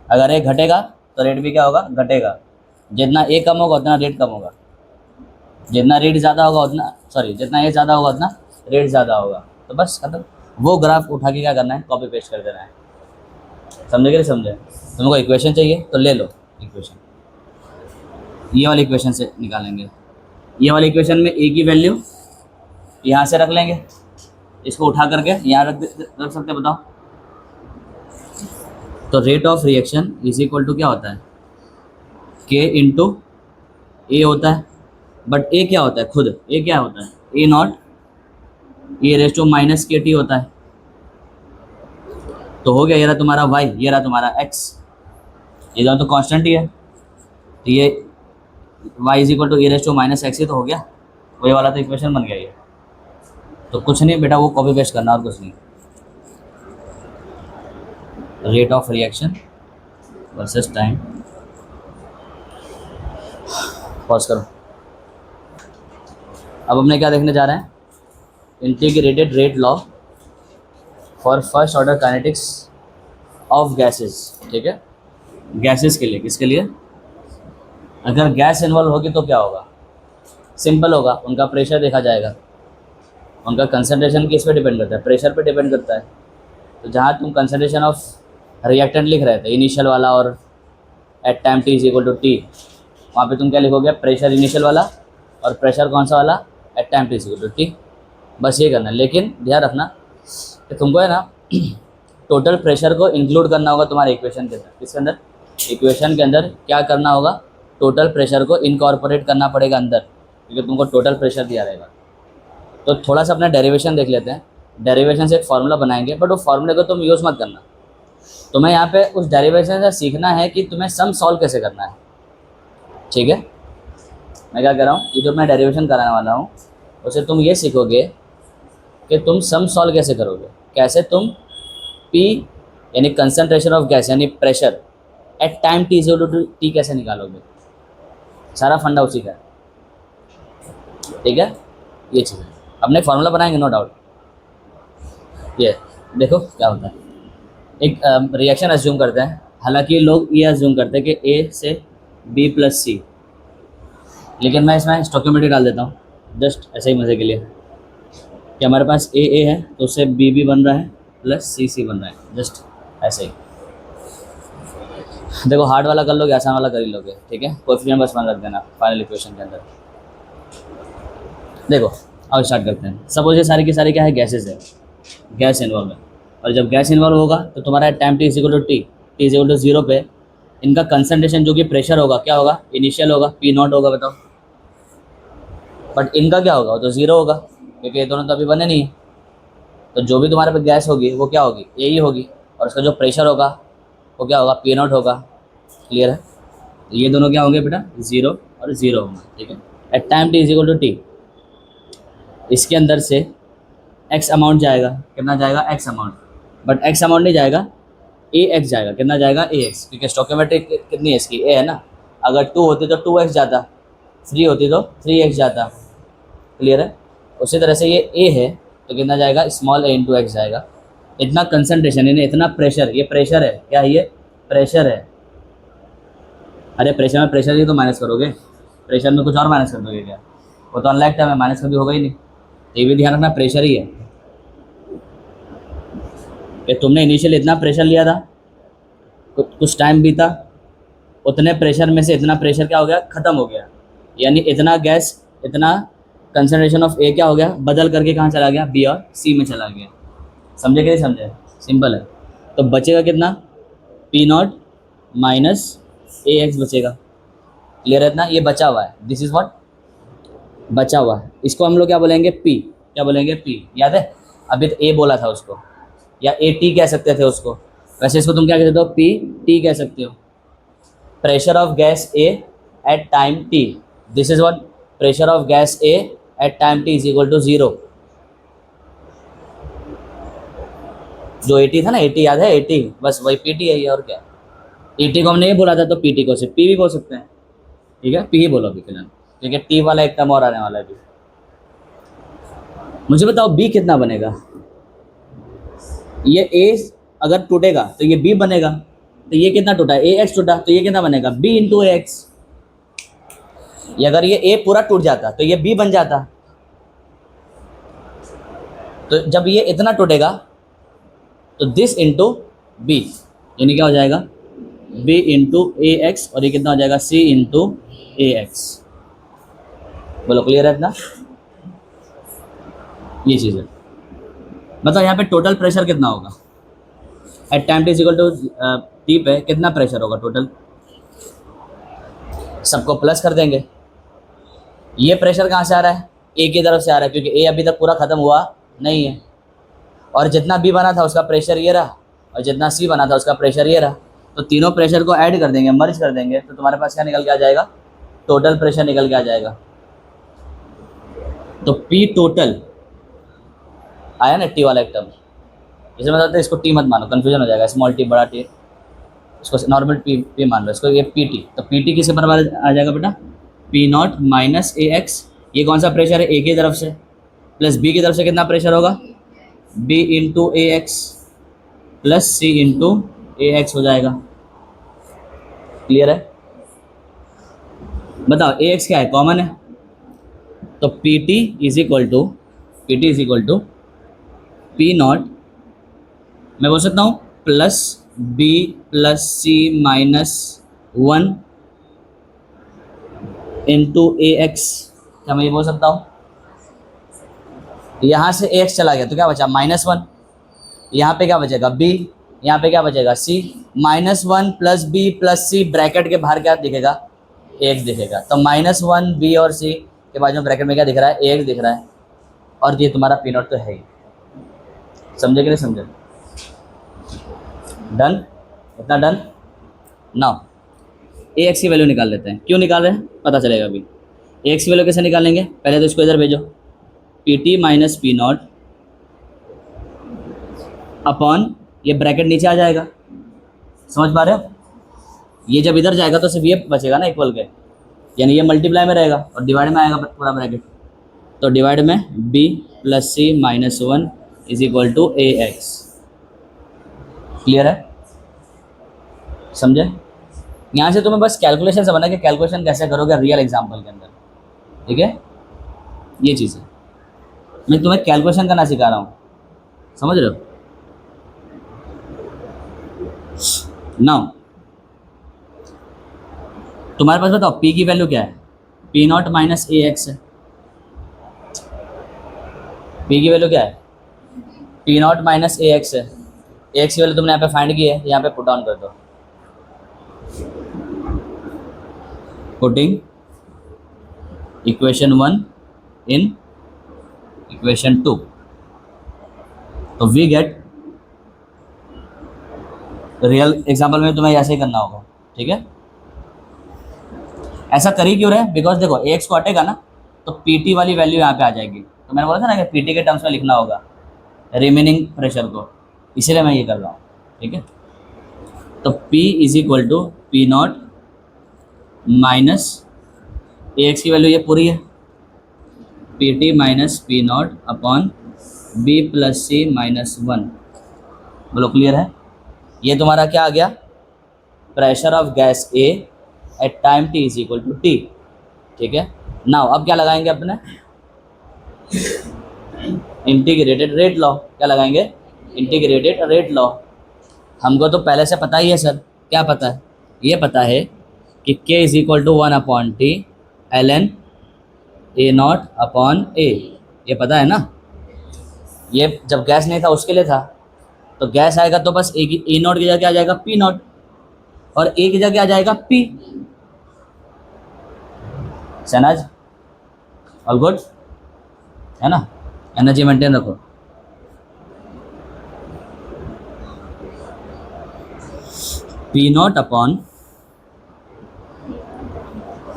अगर ए घटेगा तो रेट भी क्या होगा, घटेगा। जितना ए कम होगा उतना रेट कम होगा, जितना रेट ज़्यादा होगा उतना, सॉरी जितना ए ज़्यादा होगा उतना रेट ज़्यादा होगा। तो बस खत्म, वो ग्राफ उठा के क्या करना है, कॉपी पेस्ट कर देना है। समझे कि नहीं समझे? तुमको इक्वेशन चाहिए तो ले लो इक्वेशन, ये वाली इक्वेशन से निकालेंगे। ये वाली इक्वेशन में ए की वैल्यू यहाँ से रख लेंगे, इसको उठा करके यहाँ रख सकते, बताओ। तो rate of reaction is equal to क्या होता है, के इंटू ए होता है, बट ए क्या होता है खुद, ए क्या होता है, A naught E raise to minus K T होता है। तो हो गया, ये रहा तुम्हारा वाई, ये रहा तुम्हारा एक्स, ये दोनों तो कांस्टेंट ही है, तो ये Y is equal to E raise to minus X ही तो हो गया, वही वाला तो इक्वेशन बन गया ये। तो कुछ नहीं बेटा, वो कॉपी पेस्ट करना और कुछ नहीं। Rate of reaction versus time, pause करो। अब हमने क्या देखने जा रहे हैं, integrated rate law for first order kinetics of gases. ठीक है, गैसेस के लिए, किसके लिए, अगर गैस इन्वॉल्व होगी तो क्या होगा, सिंपल होगा, उनका प्रेशर देखा जाएगा, उनका कंसंट्रेशन किस पे डिपेंड करता है, प्रेशर पे डिपेंड करता है। तो जहाँ तुम कंसंट्रेशन ऑफ रिएक्टेंट लिख रहे थे इनिशियल वाला और at time T is equal to T, वहाँ पे तुम क्या लिखोगे, प्रेशर इनिशियल वाला और प्रेशर कौन सा वाला, at time T is equal to T, बस ये करना है। लेकिन ध्यान रखना कि तुमको है ना टोटल प्रेशर को इंक्लूड करना होगा तुम्हारे इक्वेशन के अंदर। किसके अंदर, इक्वेशन के अंदर क्या करना होगा, टोटल प्रेशर को इनकॉर्पोरेट करना पड़ेगा अंदर, क्योंकि तुमको टोटल प्रेशर दिया रहेगा। तो थोड़ा सा अपना डेरिवेशन देख लेते हैं, डेरिवेशन से एक फार्मूला बनाएंगे, बट वो फार्मूले को तुम यूज़ मत करना। तुम्हें यहाँ पे उस डेरिवेशन से सीखना है कि तुम्हें सम सॉल्व कैसे करना है। ठीक है, मैं क्या कर रहा हूँ, ये जो मैं डेरिवेशन कराने वाला हूँ उसे तुम ये सीखोगे कि तुम सम सॉल्व कैसे करोगे, कैसे तुम P यानी कंसंट्रेशन ऑफ गैस यानी pressure at time T equal to T कैसे निकालोगे, सारा फंडा उसी का है। ठीक है, ये चीज़ है, अपने फार्मूला बनाएंगे नो डाउट। ये देखो क्या होता है, एक रिएक्शन एज्यूम करते हैं, हालांकि लोग ये एज्यूम करते हैं कि ए से बी प्लस सी, लेकिन मैं इसमें स्टोइकियोमेट्री डाल देता हूँ जस्ट ऐसे ही मज़े के लिए, कि हमारे पास ए है तो उससे बी बन रहा है प्लस सी बन रहा है, जस्ट ऐसे ही। देखो हार्ड वाला कर लोगे, आसान वाला कर ही लोगे। ठीक है, कोएफिशिएंट बस मान रख देना फाइनल इक्वेशन के अंदर। देखो अब स्टार्ट करते हैं। सपोज ये सारी की सारी क्या है, गैसेस है, गैस इन्वॉल्व है, और जब गैस इन्वॉल्व होगा तो तुम्हारा time T is equal to T is equal to 0 पे इनका कंसंट्रेशन जो कि प्रेशर होगा क्या होगा, इनिशियल होगा, पी नॉट होगा, बताओ। बट इनका क्या होगा, वो तो 0 होगा, क्योंकि ये दोनों तो अभी बने नहीं है। तो जो भी तुम्हारे पे गैस होगी वो क्या होगी, ए ही होगी, और उसका जो प्रेशर होगा वो क्या होगा, पी नॉट होगा। क्लियर है, तो ये दोनों क्या होंगे बेटा, 0 और 0 होंगे। ठीक है, at time T is equal to T, इसके अंदर से एक्स अमाउंट जाएगा, कितना जाएगा, X amount, but X amount नहीं जाएगा, ए एक्स जाएगा। कितना जाएगा, ए एक्स, क्योंकि स्टोइकियोमेट्रिक कितनी है इसकी, ए है ना। अगर 2 होती तो 2x जाता, 3 होती तो 3x जाता। क्लियर है, उसी तरह से ये ए है तो कितना जाएगा, स्मॉल ए इंटू एक्स जाएगा। इतना कंसंट्रेशन यानी इतना प्रेशर, ये प्रेशर है, क्या है ये, प्रेशर है। अरे प्रेशर में प्रेशर ही तो माइनस करोगे, प्रेशर में कुछ और माइनस कर दोगे क्या, वो तो अनलाइक टाइम है, माइनस कभी होगा ही नहीं। ये भी ध्यान रखना, प्रेशर ही है कि तुमने इनिशियल इतना प्रेशर लिया था, कुछ टाइम बीता, उतने प्रेशर में से इतना प्रेशर क्या हो गया, ख़त्म हो गया, यानी इतना गैस, इतना कंसंट्रेशन ऑफ ए क्या हो गया, बदल करके कहाँ चला गया, बी और सी में चला गया। समझे कि नहीं समझे, सिंपल है। तो बचेगा कितना, P not minus A x बचेगा। क्लियर है इतना, ये बचा हुआ है, दिस इज व्हाट बचा हुआ है, इसको हम लोग क्या बोलेंगे, पी, क्या बोलेंगे, पी। याद है, अभी तो ए बोला था उसको, या ए टी कह सकते थे उसको, वैसे इसको तुम क्या कह सकते हो, पी टी कह सकते हो। Pressure of gas A at time T, this is what pressure of gas A at time T is equal to 0। जो 80 था ना, 80 याद है, 80 बस वही पीटी है ये, और क्या। ईटी को हमने ये बोला था तो पीटी को सिर्फ पी भी बोल सकते हैं। ठीक है, पी ही बोलो अभी फिलहाल, क्योंकि टी वाला एक टर्म और आने वाला है अभी। मुझे बताओ बी कितना बनेगा, ये ए अगर टूटेगा तो ये बी बनेगा, तो ये कितना टूटा, ए एक्स टूटा, तो ये कितना बनेगा, बी इंटू एक्स। ये अगर ये ए पूरा टूट जाता तो ये बी बन जाता। तो जब ये इतना टूटेगा तो दिस इंटू बी, यानी क्या हो जाएगा, बी इंटू ए एक्स, और ये कितना हो जाएगा, सी इंटू ए एक्स। बोलो क्लियर है इतना, ये चीज़ है। मतलब यहाँ पे टोटल प्रेशर कितना होगा, at time T equal to T पे कितना प्रेशर होगा टोटल, सबको प्लस कर देंगे, ये प्रेशर कहाँ से आ रहा है, ए की तरफ से आ रहा है, क्योंकि ए अभी तक पूरा ख़त्म हुआ नहीं है। और जितना बी बना था उसका प्रेशर ये रहा, और जितना सी बना था उसका प्रेशर ये रहा। तो तीनों प्रेशर को ऐड कर देंगे, मर्ज कर देंगे, तो तुम्हारे पास क्या निकल के आ जाएगा, टोटल प्रेशर निकल के आ जाएगा। तो पी टोटल आया ना, टी वाला एक टर्म। जैसे मैं बताता इसको टी मत मानो, कन्फ्यूजन हो जाएगा, स्मॉल टी बड़ा टी, इसको नॉर्मल पी मान लो, इसको ये पी टी। तो पी टी किसके बराबर आ जाएगा बेटा, P not minus A x. ये कौन सा प्रेशर है, ए की तरफ से, प्लस बी की तरफ से कितना प्रेशर होगा, B into A x plus C into A x हो जाएगा। क्लियर है? बताओ ए एक्स क्या है, कॉमन है, तो P T is equal to P not, मैं बोल सकता हूँ plus B plus C minus 1 into A X. क्या मैं ये बोल सकता हूँ, यहाँ से ए एक्स चला गया तो क्या बचा, -1। यहाँ पे क्या बचेगा, बी, यहाँ पे क्या बचेगा, सी। -1 प्लस बी प्लस सी, ब्रैकेट के बाहर क्या दिखेगा, ए एक्स दिखेगा। तो -1 बी और सी के बाद में ब्रैकेट में क्या दिख रहा है, ए एक्स दिख रहा है। और ये तुम्हारा पी नॉट तो है ही। समझे कि नहीं समझे? डन, इतना डन। नाउ ए एक्स की वैल्यू निकाल लेते हैं। क्यों निकाल रहे हैं पता चलेगा अभी। ए एक्स की वैल्यू कैसे निकालेंगे, पहले तो इसको इधर भेजो, P T minus P not upon, ये ब्रैकेट नीचे आ जाएगा, समझ पा रहे हो? ये जब इधर जाएगा तो सिर्फ ये बचेगा ना इक्वल के, यानी ये मल्टीप्लाई में रहेगा और डिवाइड में आएगा पूरा ब्रैकेट। तो डिवाइड में B plus C minus 1 is equal to A X. Clear है? समझे? यहाँ से तुम्हें बस कैलकुलेशन समझना कि कैलकुलेशन कैसे करोगे रियल एग्जाम्पल के अंदर, ठीक है? ये चीज़ है, मैं तुम्हें कैलकुलेशन करना सिखा रहा हूँ, समझ रहे हो? नाउ तुम्हारे पास बताओ P की वैल्यू क्या है, P not minus A x है। P की वैल्यू क्या है, P not minus A x है। ए एक्स की वैल्यू तुमने यहाँ पे फाइंड की है, यहाँ पे पुट ऑन कर दो, पुटिंग इक्वेशन 1 इन इक्वेशन 2, तो वी गेट, रियल एग्जाम्पल में तुम्हें ऐसे ही करना होगा, ठीक है? ऐसा कर ही क्यों रहे, बिकॉज देखो ए एक्स को हटेगा ना तो पी टी वाली वैल्यू यहाँ पे आ जाएगी। तो मैंने बोला था ना कि पी टी के टर्म्स में लिखना होगा रिमेनिंग प्रेशर को, इसीलिए मैं ये कर रहा हूँ, ठीक है? तो P is equal to P not minus A X की वैल्यू ये पूरी है, P T minus P not upon B plus C minus 1। बोलो क्लियर है? ये तुम्हारा क्या आ गया, pressure of gas A at time T is equal to T, ठीक है? नाउ अब क्या लगाएंगे अपने, इंटीग्रेटेड रेट लॉ। क्या लगाएंगे, इंटीग्रेटेड रेट लॉ। हमको तो पहले से पता ही है सर, क्या पता है, ये पता है कि K is equal to 1 upon T L N A not upon A, ये पता है ना? ये जब गैस नहीं था उसके लिए था, तो गैस आएगा तो बस ए नॉट की जगह आ जाएगा पी नॉट, और ए की जगह आ जाएगा पी। शहनाज ऑल गुड है ना? एनर्जी मेंटेन रखो। P not upon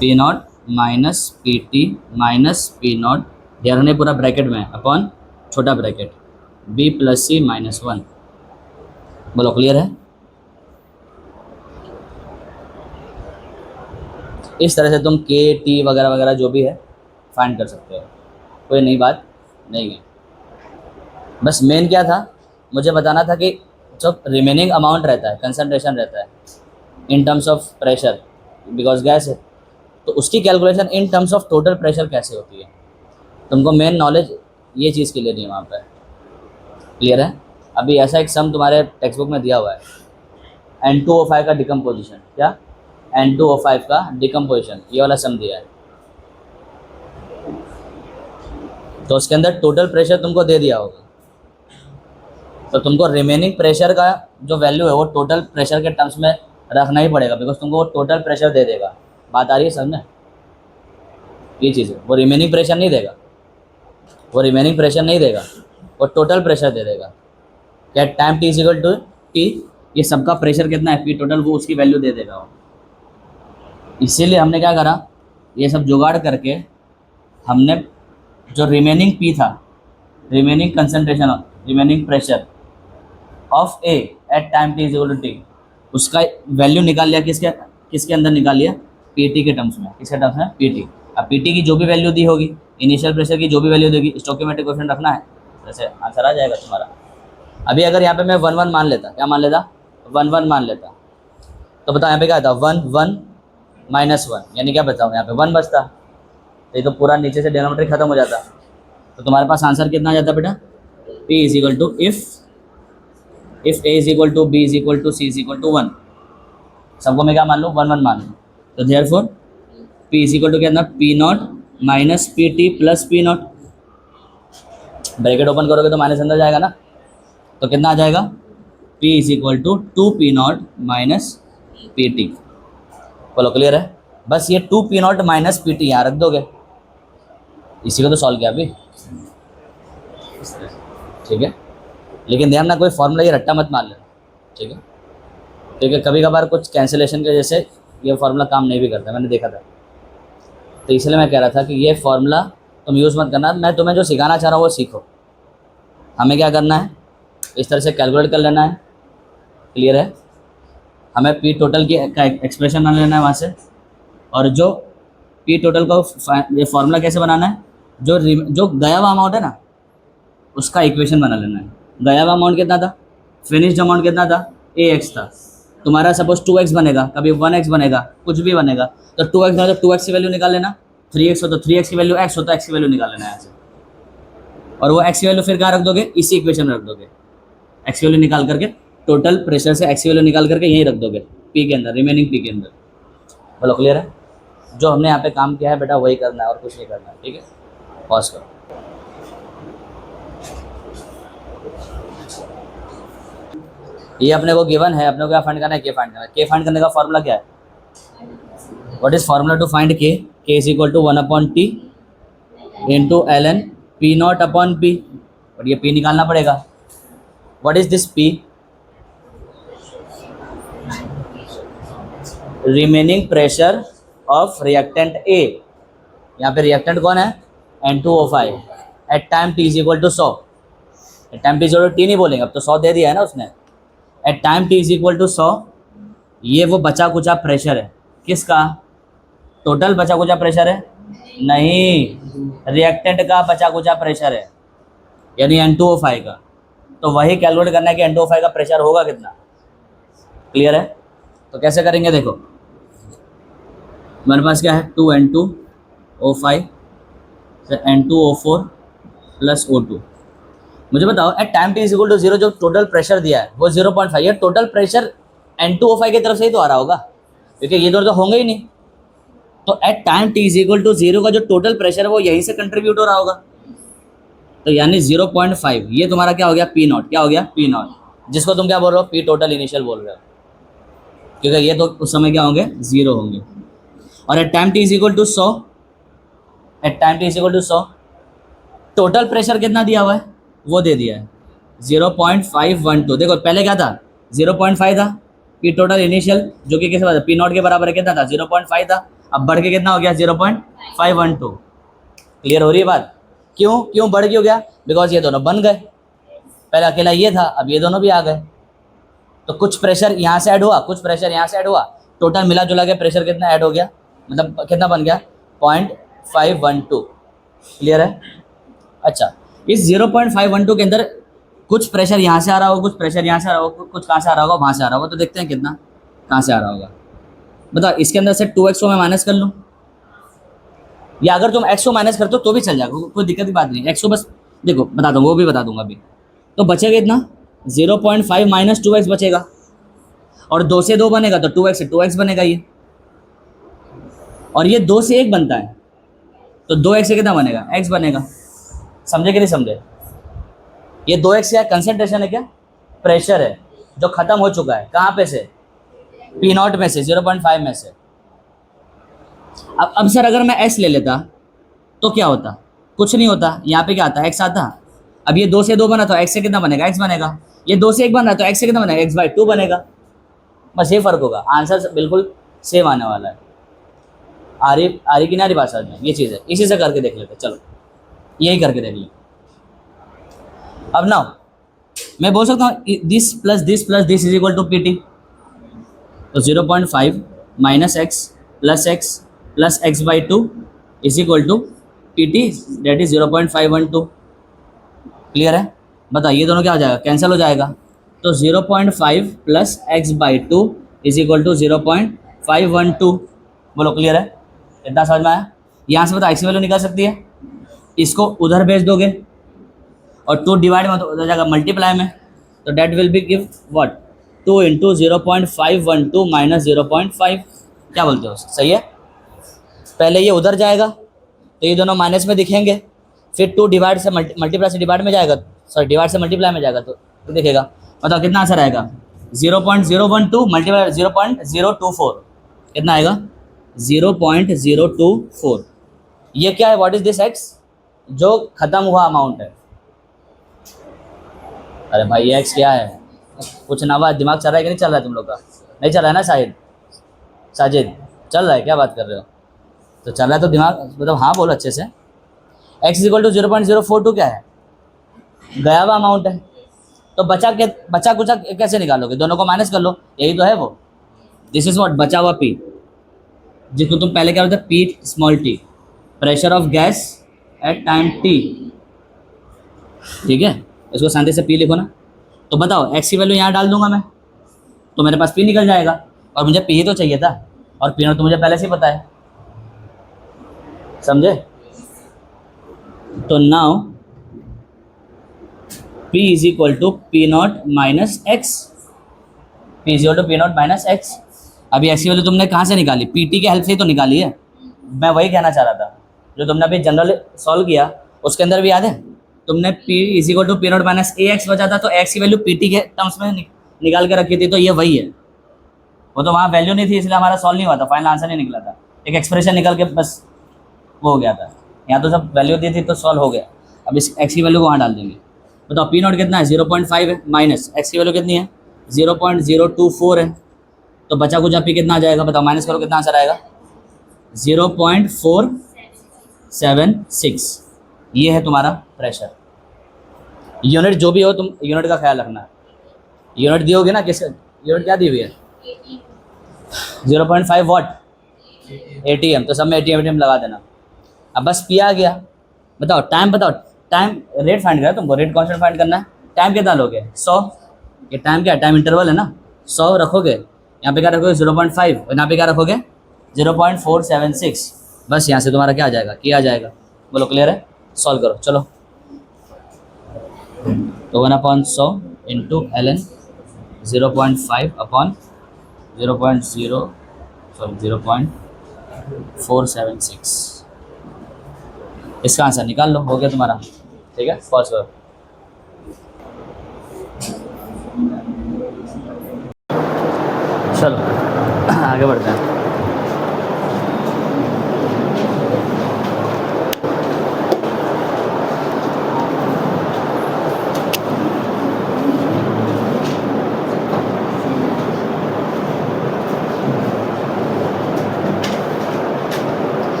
P not minus P T minus P not, ध्यान रखना पूरा ब्रैकेट में अपॉन छोटा bracket B plus C minus 1। बोलो क्लियर है? इस तरह से तुम के टी वगैरह वगैरह जो भी है फाइंड कर सकते हो, कोई नई बात नहीं है। बस मेन क्या था, मुझे बताना था कि जो रिमेनिंग अमाउंट रहता है, कंसंट्रेशन रहता है in terms of pressure, because gas है, तो उसकी calculation in terms of total pressure कैसे होती है। तुमको मेन नॉलेज ये चीज़ की लेनी है वहाँ पर। क्लियर है? अभी ऐसा एक सम तुम्हारे टेक्स्ट बुक में दिया हुआ है, N2O5 का डिकम्पोजिशन, क्या N2O5 का डिकम्पोजिशन, ये वाला सम दिया है। तो उसके अंदर टोटल प्रेशर तुमको दे दिया होगा, तो तुमको रिमेनिंग प्रेशर का जो वैल्यू है वो टोटल प्रेशर के टर्म्स में रखना ही पड़ेगा, बिकॉज तुमको वो टोटल प्रेशर दे देगा। बात आ रही है समझ में? ये चीज़ है, वो रिमेनिंग प्रेशर नहीं देगा, वो रिमेनिंग प्रेशर नहीं देगा, वो टोटल प्रेशर दे देगा। क्या time T is equal to T, ये सबका प्रेशर कितना है पी टोटल, वो उसकी वैल्यू दे देगा वो। इसीलिए हमने क्या करा, ये सब जुगाड़ करके हमने जो रिमेनिंग पी था, remaining concentration, remaining pressure of A at time T is equal to T, उसका वैल्यू निकाल लिया। किसके किसके अंदर निकाल लिया? पीटी के टर्म्स में। किसके टर्म्स में? पीटी। अब पीटी की जो भी वैल्यू दी होगी, इनिशियल प्रेशर की जो भी वैल्यू देगी, स्टोकियोमेट्रिक कोएफिशिएंट रखना है, जैसे आंसर आ जाएगा तुम्हारा। अभी अगर यहाँ पे मैं 1 1 मान लेता, क्या मान लेता? 1 1 मान लेता, तो बताओ यहाँ पे क्या आता? 1 1 -1, यानी क्या बचाओ? यहाँ पे 1 बचता, तो ये तो पूरा नीचे से डिनोमिनेटर खत्म हो जाता। तो तुम्हारे पास आंसर कितना आ जाता बेटा? P is equal to if A is equal to B is equal to C is equal to 1, सबको मैं क्या मान लूँ? 1 1 मान लूँ। तो therefore P is equal to क्या? P not minus PT plus P not, bracket open करोगे तो माइनस अंदर जाएगा ना, तो कितना आ जाएगा? P is equal to 2P not minus PT। बोलो क्लियर है? बस ये 2P नॉट माइनस PT यहाँ रख दोगे, इसी को तो सॉल्व किया अभी, ठीक है। लेकिन ध्यान ना, कोई फॉर्मूला ये रट्टा मत मार लेना, ठीक है? ठीक है, कभी कभार कुछ कैंसिलेशन की वजह से ये फार्मूला काम नहीं भी करता, मैंने देखा था। तो इसलिए मैं कह रहा था कि ये फार्मूला तुम यूज़ मत करना, मैं तुम्हें जो सिखाना चाह रहा हूँ वो सीखो। हमें क्या करना है, इस तरह से कैलकुलेट कर लेना है, क्लियर है? हमें पी टोटल की एक्सप्रेशन बना लेना है वहाँ से, और जो पी टोटल को ये फार्मूला कैसे बनाना है, जो गया हुआ अमाउंट है ना, उसका इक्वेशन बना लेना है। गया हुआ अमाउंट कितना था? फिनिश्ड अमाउंट कितना था? AX था। तुम्हारा सपोज 2x बनेगा, कभी 1x बनेगा, कुछ भी बनेगा, तो 2x था तो 2x की वैल्यू निकाल लेना, 3x हो तो 3x की वैल्यू, x हो तो x की वैल्यू निकाल लेना है यहाँ से, और वो x की वैल्यू फिर कहाँ रख दोगे? इसी इक्वेशन में रख दोगे। x की वैल्यू निकाल करके, टोटल प्रेशर से x की वैल्यू निकाल करके यहीं रख दोगे, P के अंदर, रिमेनिंग P के अंदर। बोलो क्लियर है? जो हमने यहाँ पे काम किया है बेटा वही करना है और कुछ नहीं करना है, ठीक है? पॉज करो। ये अपने को गिवन है, अपने को क्या फाइंड करना है? के फाइंड करना है। के फाइंड करने का फॉर्मूला क्या है? What is formula to find K? K is equal to 1/T into ln P not upon P, और ये P निकालना पड़ेगा। What is this P? Remaining pressure of reactant A। यहाँ पे रिएक्टेंट कौन है? N2O5 at time T is equal to 100। At time T is equal to T नहीं बोलेंगे, अब तो 100 दे दिया है ना उसने। At time T is equal to 100, ये वो बचा कुचा प्रेशर है, किसका? टोटल बचा कुचा प्रेशर है? नहीं, रिएक्टेंट का बचा कुचा प्रेशर है, यानी N2O5 का। तो वही कैलकुलेट करना है कि N2O5 का प्रेशर होगा कितना, क्लियर है? तो कैसे करेंगे देखो, हमारे पास क्या है? 2N2O5 से N2O4 प्लस O2। मुझे बताओ at time T is equal to 0 जो टोटल प्रेशर दिया है वो 0.5, ये टोटल प्रेशर N2O5 की तरफ से ही तो आ रहा होगा, क्योंकि ये दोनों तो होंगे ही नहीं। तो at time T is equal to 0 का जो टोटल प्रेशर है वो यहीं से कंट्रीब्यूट हो रहा होगा, तो यानी 0.5 ये तुम्हारा क्या हो गया? P not. क्या हो गया? P नॉट, जिसको तुम क्या बोल रहे हो? P टोटल इनिशियल बोल रहे हो, क्योंकि ये तो उस समय क्या होंगे? 0 होंगे। और at time T is equal to 100, at time T is equal to 100 total pressure कितना दिया हुआ है वो दे दिया है 0.512। देखो पहले क्या था? 0.5 था P टोटल इनिशियल, जो कि किसके P नॉट के बराबर है, कितना था? 0.5 था। अब बढ़ के कितना हो गया? 0.512। क्लियर हो रही है बात? क्यों बढ़ क्यों गया? बिकॉज ये दोनों बन गए, पहले अकेला ये था, अब ये दोनों भी आ गए, तो कुछ प्रेशर यहाँ से ऐड हुआ, कुछ प्रेशर यहाँ से ऐड हुआ, टोटल मिला जुला के प्रेशर कितना ऐड हो गया, मतलब कितना बन गया? 0.512। क्लियर है? अच्छा, इस 0.512 के अंदर कुछ प्रेशर यहाँ से आ रहा होगा, कुछ प्रेशर यहाँ से आ रहा होगा, कुछ कहाँ से आ रहा होगा? वहाँ से आ रहा होगा। तो देखते हैं कितना कहाँ से आ रहा होगा। बताओ, इसके अंदर से 2x को मैं माइनस कर लूँ, या अगर तुम x को माइनस करते हो तो भी चल जाएगा, कोई दिक्कत की बात नहीं। x को बस देखो बता दूँगा, वो भी बता दूंगा अभी। तो बचेगा इतना 0.5 माइनस 2x बचेगा, और 2 से 2 बनेगा तो 2x से 2x बनेगा ये, और ये 2 से 1 बनता है तो 2x से कितना बनेगा? x बनेगा। समझे कि नहीं समझे? ये 2x क्या कंसंट्रेशन है, क्या प्रेशर है जो खत्म हो चुका है, कहाँ पे से? P नॉट में से, 0.5 में से। अब सर अगर मैं s ले लेता तो क्या होता, कुछ नहीं होता। यहाँ पे क्या आता, एक्स आता। अब ये 2 से 2 बना तो एक्स से कितना बनेगा, एक्स बनेगा। ये 2 से 1 बना तो एक्स से कितना बनेगा, एक्स बाई 2 बनेगा। बस ये फ़र्क होगा, आंसर बिल्कुल सेम आने वाला है। आ रही कि नहीं आ रही बात समझ में, ये चीज़ है। इसी से करके देख लेते, चलो यही करके देख लेते। अब ना मैं बोल सकता हूँ this plus this is equal to P T. तो 0.5 minus X plus X by 2 is equal to P T, that is 0.512। Clear है? बताओ ये दोनों क्या हो जाएगा, कैंसिल हो जाएगा। तो 0.5 plus X by 2 is equal to 0.512। बोलो क्लियर है? इतना समझ में आया? यहाँ से बताओ एक्स की वैल्यू निकाल सकती है, इसको उधर भेज दोगे और 2 डिवाइड में तो हो जाएगा मल्टीप्लाई में, तो that will be give what 2 into 0.512 minus 0.5। क्या बोलते हो, सही है? पहले ये उधर जाएगा तो ये दोनों माइनस में दिखेंगे, फिर 2 डिवाइड से मल्टीप्लाई से डिवाइड में जाएगा, सॉरी डिवाइड से मल्टीप्लाई में जाएगा तो दिखेगा। बताओ कितना आंसर आएगा, 0.012 मल्टीप्लाई 0.024, कितना आएगा 0.024। ये क्या है, व्हाट इज दिस एक्स, जो खत्म हुआ अमाउंट है। अरे भाई ये एक्स क्या है, कुछ ना हुआ, दिमाग चल रहा है कि नहीं चल रहा है तुम लोग का? नहीं चल रहा है ना शायद, साजिद चल रहा है, क्या बात कर रहे हो? तो चल रहा है तो दिमाग मतलब हाँ बोलो अच्छे से। एक्स इक्वल टू 0.042 क्या है, गया हुआ अमाउंट है। तो बचा कुचा कैसे निकालोगे, दोनों को माइनस कर लो, यही तो है वो। दिस इज व्हाट बचा हुआ पी, जिसको तुम पहले क्या बोलते हैं, P small T, pressure of gas at time T. ठीक है, इसको शांति से पी लिखो ना। तो बताओ एक्स की वैल्यू यहाँ डाल दूंगा मैं, तो मेरे पास पी निकल जाएगा, और मुझे पी ही तो चाहिए था, और पी नॉट तो मुझे पहले से ही पता है, समझे? तो now P is equal to P not minus X, पी is equal to P not minus X. अभी एक्स की वैल्यू तुमने कहाँ से निकाली, पी टी के हेल्प से ही तो निकाली है। मैं वही कहना चाह रहा था, जो तुमने अभी जनरल सॉल्व किया उसके अंदर भी याद है, तुमने P is equal to P not minus A X बचा था, तो एक्स की वैल्यू पी टी के टर्म्स में निकाल के रखी थी, तो ये वही है। वो तो वहाँ वैल्यू नहीं थी इसलिए हमारा सॉल्व नहीं हुआ था, फाइनल आंसर नहीं निकला था, एक एक्सप्रेशन निकल के बस वो हो गया था। यहाँ तो सब वैल्यू दी थी तो सॉल्व हो गया। अब इस एक्स की वैल्यू को वहाँ डाल देंगे। बताओ पी नॉट कितना है, 0.5 है, माइनस एक्स की वैल्यू कितनी है, 0.024 है, तो बचा कुछ पी कितना आ जाएगा, बताओ माइनस करो कितना आंसर आएगा, 0.476। ये है तुम्हारा प्रेशर। यूनिट जो भी हो तुम यूनिट का ख्याल रखना। यूनिट दी होगी ना, किस यूनिट क्या दी हुई है, 0.5 वॉट ATM, तो सब में ATM लगा देना। अब बस पी आ गया। बताओ टाइम रेट फाइंड करना है तुमको, रेट कांस्टेंट फाइंड करना है। टाइम कितना लोगे, 100। ये टाइम क्या है, टाइम इंटरवल है ना, 100 रखोगे, यहाँ पे क्या रखोगे 0.5, और यहाँ पे क्या रखोगे 0.476। बस यहाँ से तुम्हारा क्या आ जाएगा, किया जाएगा। बोलो क्लियर है? सॉल्व करो चलो। तो 1/100 इंटू ln 0.5 अपॉन 0.476। इसका आंसर निकाल लो, हो गया तुम्हारा। ठीक है, पॉज करो। चलो आगे बढ़ते हैं।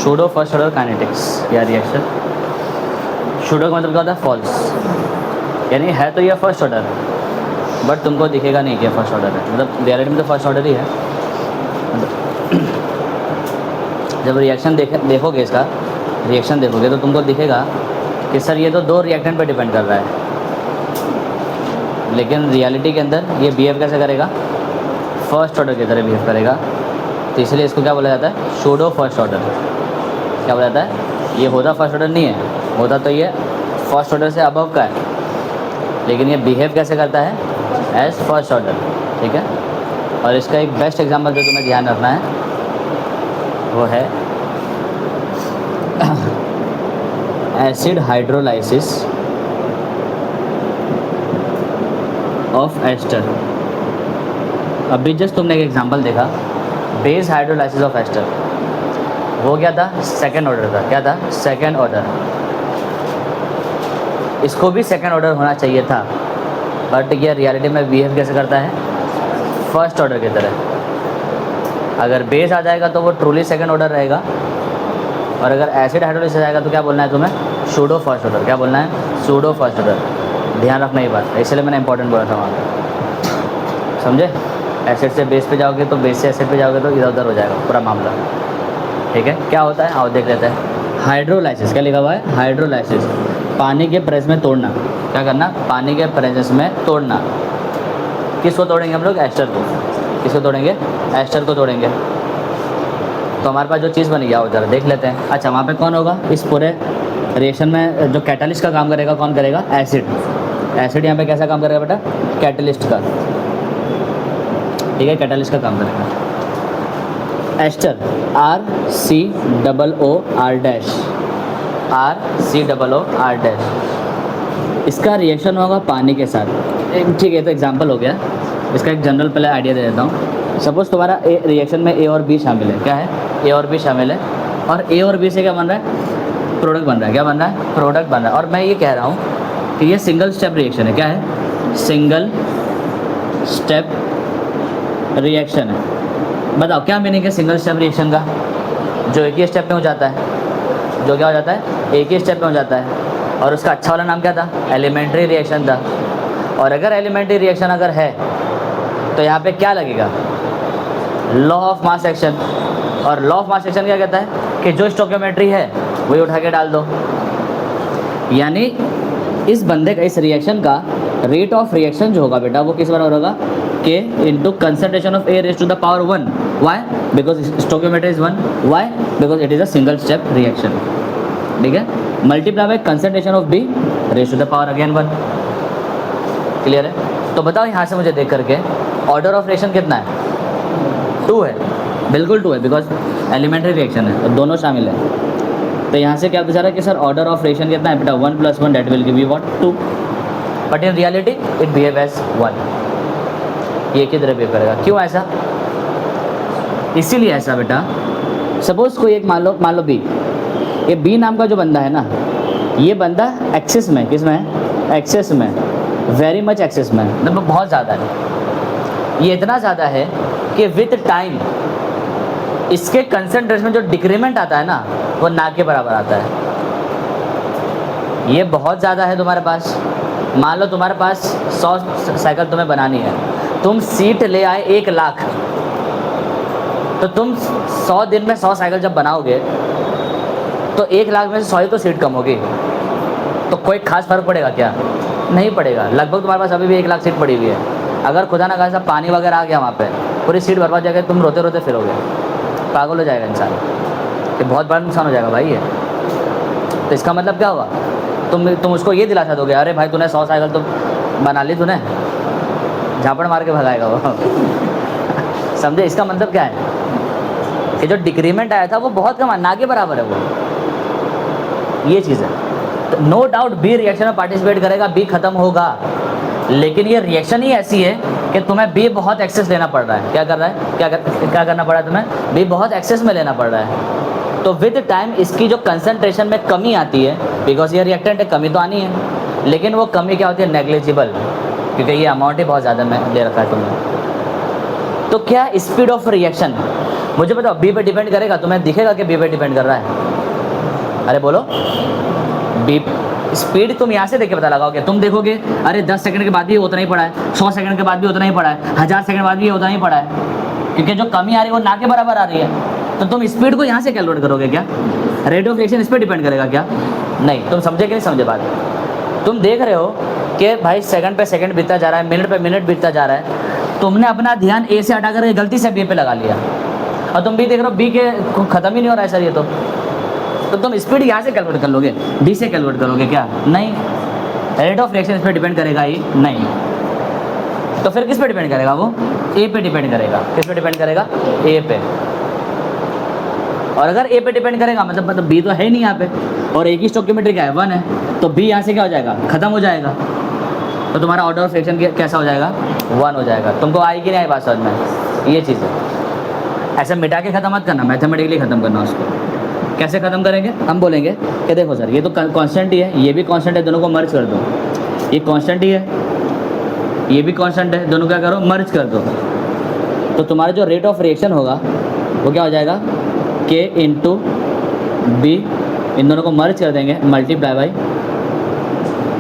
शूडो फर्स्ट ऑर्डर काइनेटिक्स या रिएक्शन। शूडो का मतलब क्या होता है, फॉल्स, यानी है तो यह फर्स्ट ऑर्डर है बट तुमको दिखेगा नहीं कि फर्स्ट ऑर्डर है, मतलब रियलिटी में तो फर्स्ट ऑर्डर ही है। जब रिएक्शन देखोगे इसका रिएक्शन देखोगे तो तुमको दिखेगा कि सर ये तो 2 रिएक्टेंट पर डिपेंड कर रहा है, लेकिन रियलिटी के अंदर ये बिहेव कैसे करेगा, फर्स्ट ऑर्डर की तरह बिहेव करेगा। तो इसलिए इसको क्या बोला जाता है, शूडो फर्स्ट ऑर्डर। क्या बोला जाता है, ये होता फर्स्ट ऑर्डर नहीं है, होता तो ये फर्स्ट ऑर्डर से अबव का है, लेकिन ये बिहेव कैसे करता है, एज फर्स्ट ऑर्डर। ठीक है, और इसका एक बेस्ट एग्जांपल जो तुम्हें ध्यान रखना है वो है एसिड हाइड्रोलाइसिस ऑफ एस्टर। अभी जस्ट तुमने एक एग्जांपल देखा, बेस हाइड्रोलाइसिस ऑफ एस्टर। वो क्या था, सेकंड ऑर्डर था। क्या था, सेकंड ऑर्डर। इसको भी सेकंड ऑर्डर होना चाहिए था, बट ये रियलिटी में बिहेव कैसे करता है, फर्स्ट ऑर्डर की तरह। अगर बेस आ जाएगा तो वो ट्रूली सेकंड ऑर्डर रहेगा, और अगर एसिड हाइड्रोलिसिस आ जाएगा तो क्या बोलना है तुम्हें, सूडो फर्स्ट ऑर्डर। क्या बोलना है, सूडो फर्स्ट ऑर्डर। ध्यान रखना ये बात, इसलिए मैंने इंपॉर्टेंट बोला था वहाँ पर, समझे। एसिड से बेस पे जाओगे तो बेस से एसिड पे जाओगे तो इधर उधर हो जाएगा पूरा मामला, ठीक है। क्या होता है, आओ देख लेते हैं। हाइड्रोलाइसिस, क्या लिखा हुआ है, हाइड्रोलाइसिस, पानी के प्रेस में तोड़ना। क्या करना, पानी के प्रेजेंस में तोड़ना। किसको तोड़ेंगे हम लोग, एस्टर को। किसको तोड़ेंगे, एस्टर को तोड़ेंगे। तो हमारे पास जो चीज़ बनी गया वो ज़रा देख लेते हैं। अच्छा, वहाँ पे कौन होगा इस पूरे रिएक्शन में, जो कैटलिस्ट का काम करेगा कौन करेगा, एसिड। एसिड यहाँ पे कैसा काम करेगा बेटा, कैटलिस्ट का, ठीक है, कैटलिस्ट का काम करेगा। Ester, RCOO RCOO। इसका रिएक्शन होगा पानी के साथ, ठीक है। तो एग्जांपल हो गया, इसका एक जनरल पहले आइडिया दे देता हूँ। सपोज तुम्हारा रिएक्शन में ए और बी शामिल है। क्या है, ए और बी शामिल है, और ए और बी से क्या बन रहा है, प्रोडक्ट बन रहा है। क्या बन रहा है, प्रोडक्ट बन रहा है। और मैं ये कह रहा हूँ कि ये सिंगल स्टेप रिएक्शन है। क्या है, सिंगल स्टेप रिएक्शन है। बताओ क्या मीनिंग है सिंगल स्टेप रिएक्शन का, जो एक ही स्टेप में हो जाता है, जो क्या हो जाता है, एक ही स्टेप में हो जाता है। और उसका अच्छा वाला नाम क्या था, एलिमेंट्री रिएक्शन था। और अगर एलिमेंट्री रिएक्शन अगर है तो यहाँ पे क्या लगेगा, लॉ ऑफ मास एक्शन। और लॉ ऑफ मास एक्शन क्या कहता है कि जो स्टोकियोमेट्री है वही उठा के डाल दो। यानी इस बंदे का, इस रिएक्शन का रेट ऑफ रिएक्शन जो होगा बेटा वो किस बराबर होगा, K into concentration of A raise to the power 1। Why, because stoichiometry is 1। Why, because it is a single step reaction, ठीक है। Multiply by concentration of B raise to the power again 1। Clear है। तो बताओ यहाँ से मुझे देख करके ऑर्डर ऑफ रिएक्शन कितना है, 2 है, बिल्कुल 2 है, बिकॉज एलिमेंट्री रिएक्शन है, तो दोनों शामिल है। तो यहाँ से क्या पूछा रहा है कि सर ऑर्डर ऑफ रिएक्शन कितना है बेटा, 1 + 1 that will give you what, 2। But in reality it behave as 1। ये किधर बिहेव करेगा, क्यों ऐसा, इसीलिए ऐसा बेटा। सपोज कोई एक मान लो बी, ये बी नाम का जो बंदा है ना, ये बंदा एक्सेस में, किस में है, एक्सेस में, वेरी मच एक्सेस में, मतलब बहुत ज़्यादा है। ये इतना ज़्यादा है कि विथ टाइम इसके कंसंट्रेशन में जो डिक्रीमेंट आता है ना वो ना के बराबर आता है। ये बहुत ज़्यादा है तुम्हारे पास। मान लो तुम्हारे पास 100 साइकिल तुम्हें बनानी है, तुम सीट ले आए 1 लाख, तो तुम 100 दिन में 100 साइकिल जब बनाओगे तो 1 लाख में से 100 ही तो सीट कम होगी। तो कोई खास फर्क पड़ेगा क्या, नहीं पड़ेगा। लगभग तुम्हारे पास अभी भी 1 लाख सीट पड़ी हुई है। अगर खुदा ना खासा पानी वगैरह आ गया वहाँ पे, पूरी सीट बर्बाद जाएगी, तुम रोते रोते फिरोगे, पागल हो जाएगा इंसान, कि बहुत बड़ा नुकसान हो जाएगा भाई ये। तो इसका मतलब क्या हुआ, तुम उसको ये दिलासा दोगे, अरे भाई तूने 100 साइकिल तो बना ली, तूने झापड़ मार के भगाएगा वो समझे। इसका मतलब क्या है कि जो डिक्रीमेंट आया था वो बहुत कम, ना के बराबर है वो, ये चीज़ है। तो नो डाउट बी रिएक्शन में पार्टिसिपेट करेगा, बी खत्म होगा, लेकिन ये रिएक्शन ही ऐसी है कि तुम्हें बी बहुत एक्सेस लेना पड़ रहा है। क्या कर रहा है, क्या करना पड़ रहा है तुम्हें, बी बहुत एक्सेस में लेना पड़ रहा है। तो विद टाइम इसकी जो कंसंट्रेशन में कमी आती है, बिकॉज ये रिएक्टेंट है, कमी तो आनी है, लेकिन वो कमी क्या होती है, नेग्लिजिबल, क्योंकि ये अमाउंट ही बहुत ज़्यादा में दे रखा है तुमने। तो क्या स्पीड ऑफ रिएक्शन, मुझे बताओ बी पे डिपेंड करेगा, तुम्हें दिखेगा कि बी पे डिपेंड कर रहा है, अरे बोलो। बी स्पीड तुम यहाँ से देख के पता लगाओगे, तुम देखोगे अरे 10 सेकंड के बाद भी उतना ही पड़ा है, 100 सेकंड के बाद भी उतना ही पड़ा है, 1000 सेकंड बाद भी उतना ही पड़ा है, क्योंकि जो कमी आ रही है वो ना के बराबर आ रही है। तो तुम स्पीड को यहाँ से कैलकुलेट करोगे क्या, रेट ऑफ रिएक्शन इस पर डिपेंड करेगा क्या, नहीं। तुम समझे कि नहीं समझे बात। तुम देख रहे हो कि भाई सेकंड पे सेकंड बीतता जा रहा है, मिनट पे मिनट बीतता जा रहा है, तुमने अपना ध्यान ए से हटा कर गलती से बी पे लगा लिया, और तुम बी देख रहे हो, बी के खत्म ही नहीं हो रहा है सर ये तो तुम स्पीड यहाँ से कैलकुलेट कर लोगे, डी से कैलकुलेट करोगे क्या, नहीं। रेट ऑफ रिएक्शन इस पर डिपेंड करेगा ही नहीं। तो फिर किस पे डिपेंड करेगा, वो ए पे डिपेंड करेगा। किस पे डिपेंड करेगा, ए पे। और अगर ए पे डिपेंड करेगा मतलब बी तो है ही नहीं यहाँ पे, और ए की स्टोकियोमेट्री क्या है, 1 है, तो बी यहाँ से क्या हो जाएगा, खत्म हो जाएगा। तो तुम्हारा ऑर्डर ऑफ रिएक्शन कैसा हो जाएगा, 1 हो जाएगा। तुमको आई कि नहीं आई बात समझ में, ये चीज़ है। ऐसे मिटा के ख़त्म मत करना, मैथमेटिकली ख़त्म करना उसको। कैसे ख़त्म करेंगे? हम बोलेंगे कि देखो सर ये तो कांस्टेंट ही है, ये भी कांस्टेंट है, दोनों को मर्ज कर दो। ये कांस्टेंट ही है, ये भी कांस्टेंट है, दोनों क्या करो मर्ज कर दो। तो तुम्हारा जो रेट ऑफ रिएक्शन होगा वो क्या हो जाएगा? K इंटू बी, इन दोनों को मर्ज कर देंगे मल्टीप्लाई बाई,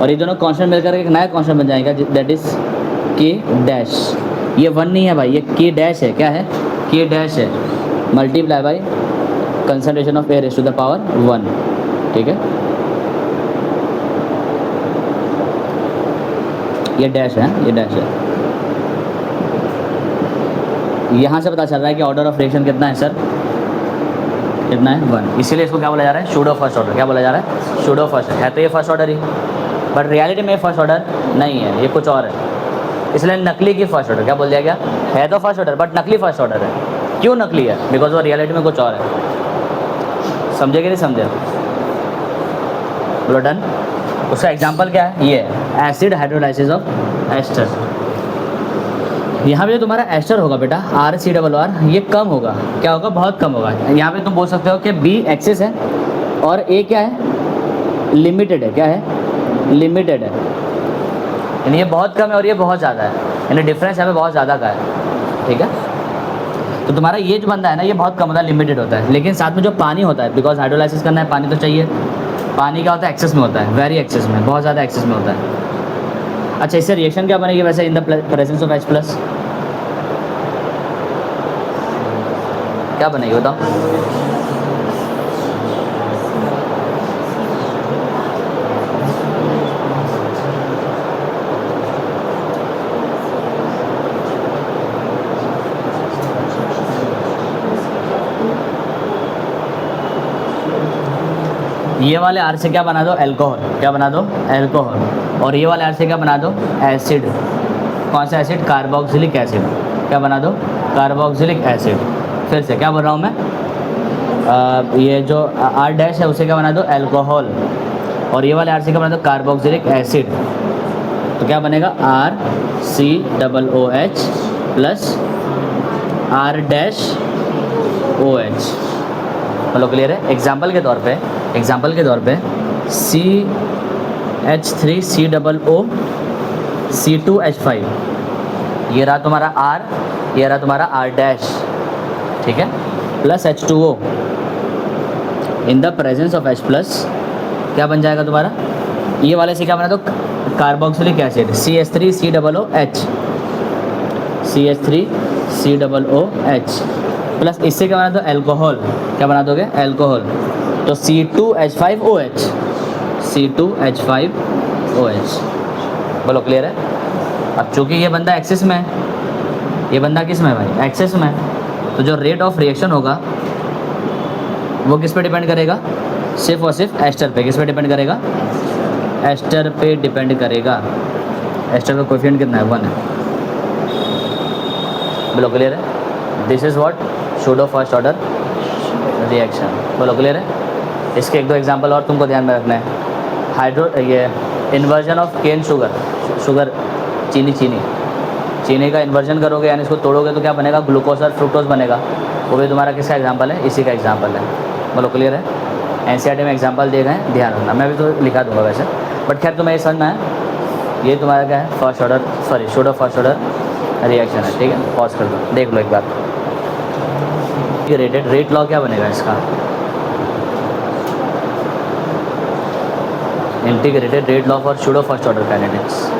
और ये दोनों कांस्टेंट मिलकर एक नया कांस्टेंट बन जाएगा दैट इज़ K डैश। ये 1 नहीं है भाई, ये K डैश है। क्या है? K डैश है, multiply by concentration of air raise to the power 1। ठीक है, ये डैश है, ये डैश है। यहाँ से पता चल रहा है कि ऑर्डर ऑफ रिएक्शन कितना है सर? कितना है? 1। इसीलिए इसको क्या बोला जा रहा है? Pseudo first order. क्या बोला जा रहा है? शूडो फर्स्ट है तो ये first order he, but reality में फर्स्ट ऑर्डर नहीं है, ये कुछ और है। इसलिए नकली की फर्स्ट ऑर्डर क्या बोल दिया गया? है तो फर्स्ट ऑर्डर बट नकली फर्स्ट ऑर्डर है। क्यों नकली है? बिकॉज वो रियलिटी में कुछ और है। समझे कि नहीं समझे? बोलो डन। उसका एग्जाम्पल क्या है? ये एसिड हाइड्रोलाइसिस ऑफ एस्टर। यहाँ पे जो तुम्हारा एस्टर होगा बेटा RCRR, ये कम होगा। क्या होगा? बहुत कम होगा। यहाँ पे तुम बोल सकते हो कि B एक्सिस है और A क्या है? लिमिटेड है। क्या है? लिमिटेड है। यानी ये बहुत कम है और ये बहुत ज़्यादा है, यानी डिफरेंस यहाँ पे बहुत ज़्यादा का है। ठीक है, तो तुम्हारा ये जो बंदा है ना ये बहुत कम होता है, लिमिटेड होता है। लेकिन साथ में जो पानी होता है, बिकॉज हाइड्रोलाइसिस करना है पानी तो चाहिए, पानी क्या होता है? एक्सेस में होता है, वेरी एक्सेस में, बहुत ज़्यादा एक्सेस में होता है। अच्छा, इससे रिएक्शन क्या बनेगी वैसे in the presence of H+? क्या बनेगी बताओ? ये वाले R से क्या बना दो? अल्कोहल। क्या बना दो? अल्कोहल। और ये वाले R से क्या बना दो? एसिड। कौन सा एसिड? Carboxylic acid. क्या बना दो? Carboxylic acid. फिर से क्या बोल रहा हूँ मैं? ये जो R डैश है उसे क्या बना दो? अल्कोहल। और ये वाले R से क्या बना दो? Carboxylic acid. तो क्या बनेगा? RCOOH plus R dash OH। बोलो क्लियर है? एग्जाम्पल के तौर पे CH3COO C2H5, ये रहा तुम्हारा R, ये रहा तुम्हारा R डैश। ठीक है, plus H2O in the presence of H+, क्या बन जाएगा तुम्हारा? ये वाले से क्या बना दो? Carboxylic acid CH3COOH, CH3COOH plus इससे क्या बना दो? अल्कोहल। क्या बना दोगे? अल्कोहल। तो C2H5OH, C2H5OH। बोलो क्लियर है? अब चूँकि ये बंदा एक्सेस में है, ये बंदा किस में है भाई? एक्सेस में है, तो जो रेट ऑफ रिएक्शन होगा वो किस पे डिपेंड करेगा? सिर्फ और सिर्फ एस्टर पे। किस पे डिपेंड करेगा? एस्टर पे डिपेंड करेगा। एस्टर का कोएफिशिएंट कितना है? 1 है। बोलो क्लियर है? This is what pseudo first order reaction. बोलो क्लियर है? इसके एक दो एग्जांपल और तुमको ध्यान में रखना है। ये इन्वर्जन ऑफ केन शुगर, चीनी का इन्वर्जन करोगे यानी इसको तोड़ोगे तो क्या बनेगा? ग्लूकोज और फ्रुक्टोज बनेगा। वो भी तुम्हारा किसका एग्जांपल है? इसी का एग्जांपल है। बोलो क्लियर है? NCERT में एग्जांपल दिए गए हैं, ध्यान रखना। मैं भी तो लिखा दूंगा वैसे, बट खैर तुम्हें ये समझ में है। ये तुम्हारा क्या है? First order pseudo first order reaction है। ठीक है, पॉज कर दो, देख लो एक बार। रेट लॉ क्या बनेगा इसका? Integrated rate law for pseudo first order kinetics.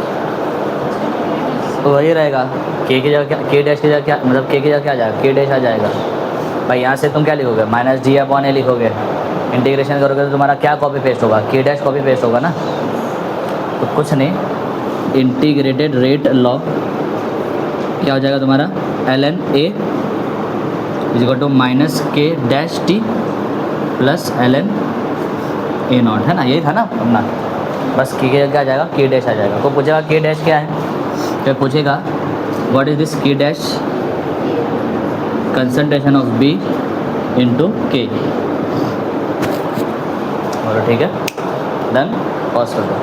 तो वही रहेगा, K की जगह क्या? K डैश की जगह क्या, मतलब K की जगह क्या आ जाएगा? K डैश आ जाएगा भाई। यहाँ से तुम क्या लिखोगे? -D/A लिखोगे। इंटीग्रेशन करोगे तो तुम्हारा क्या कॉपी पेस्ट होगा? K डैश कॉपी पेस्ट होगा ना। तो कुछ नहीं, इंटीग्रेटेड रेट लॉ क्या हो जाएगा तुम्हारा? ln A = -K dash T plus ln A0 है ना। यही था ना अपना, बस K की जगह क्या आ जाएगा? K डैश आ जाएगा। तो पूछेगा K डैश क्या है, तो पूछेगा what is this K dash? Concentration of B into K। और ठीक है, डन, पॉज कर दो।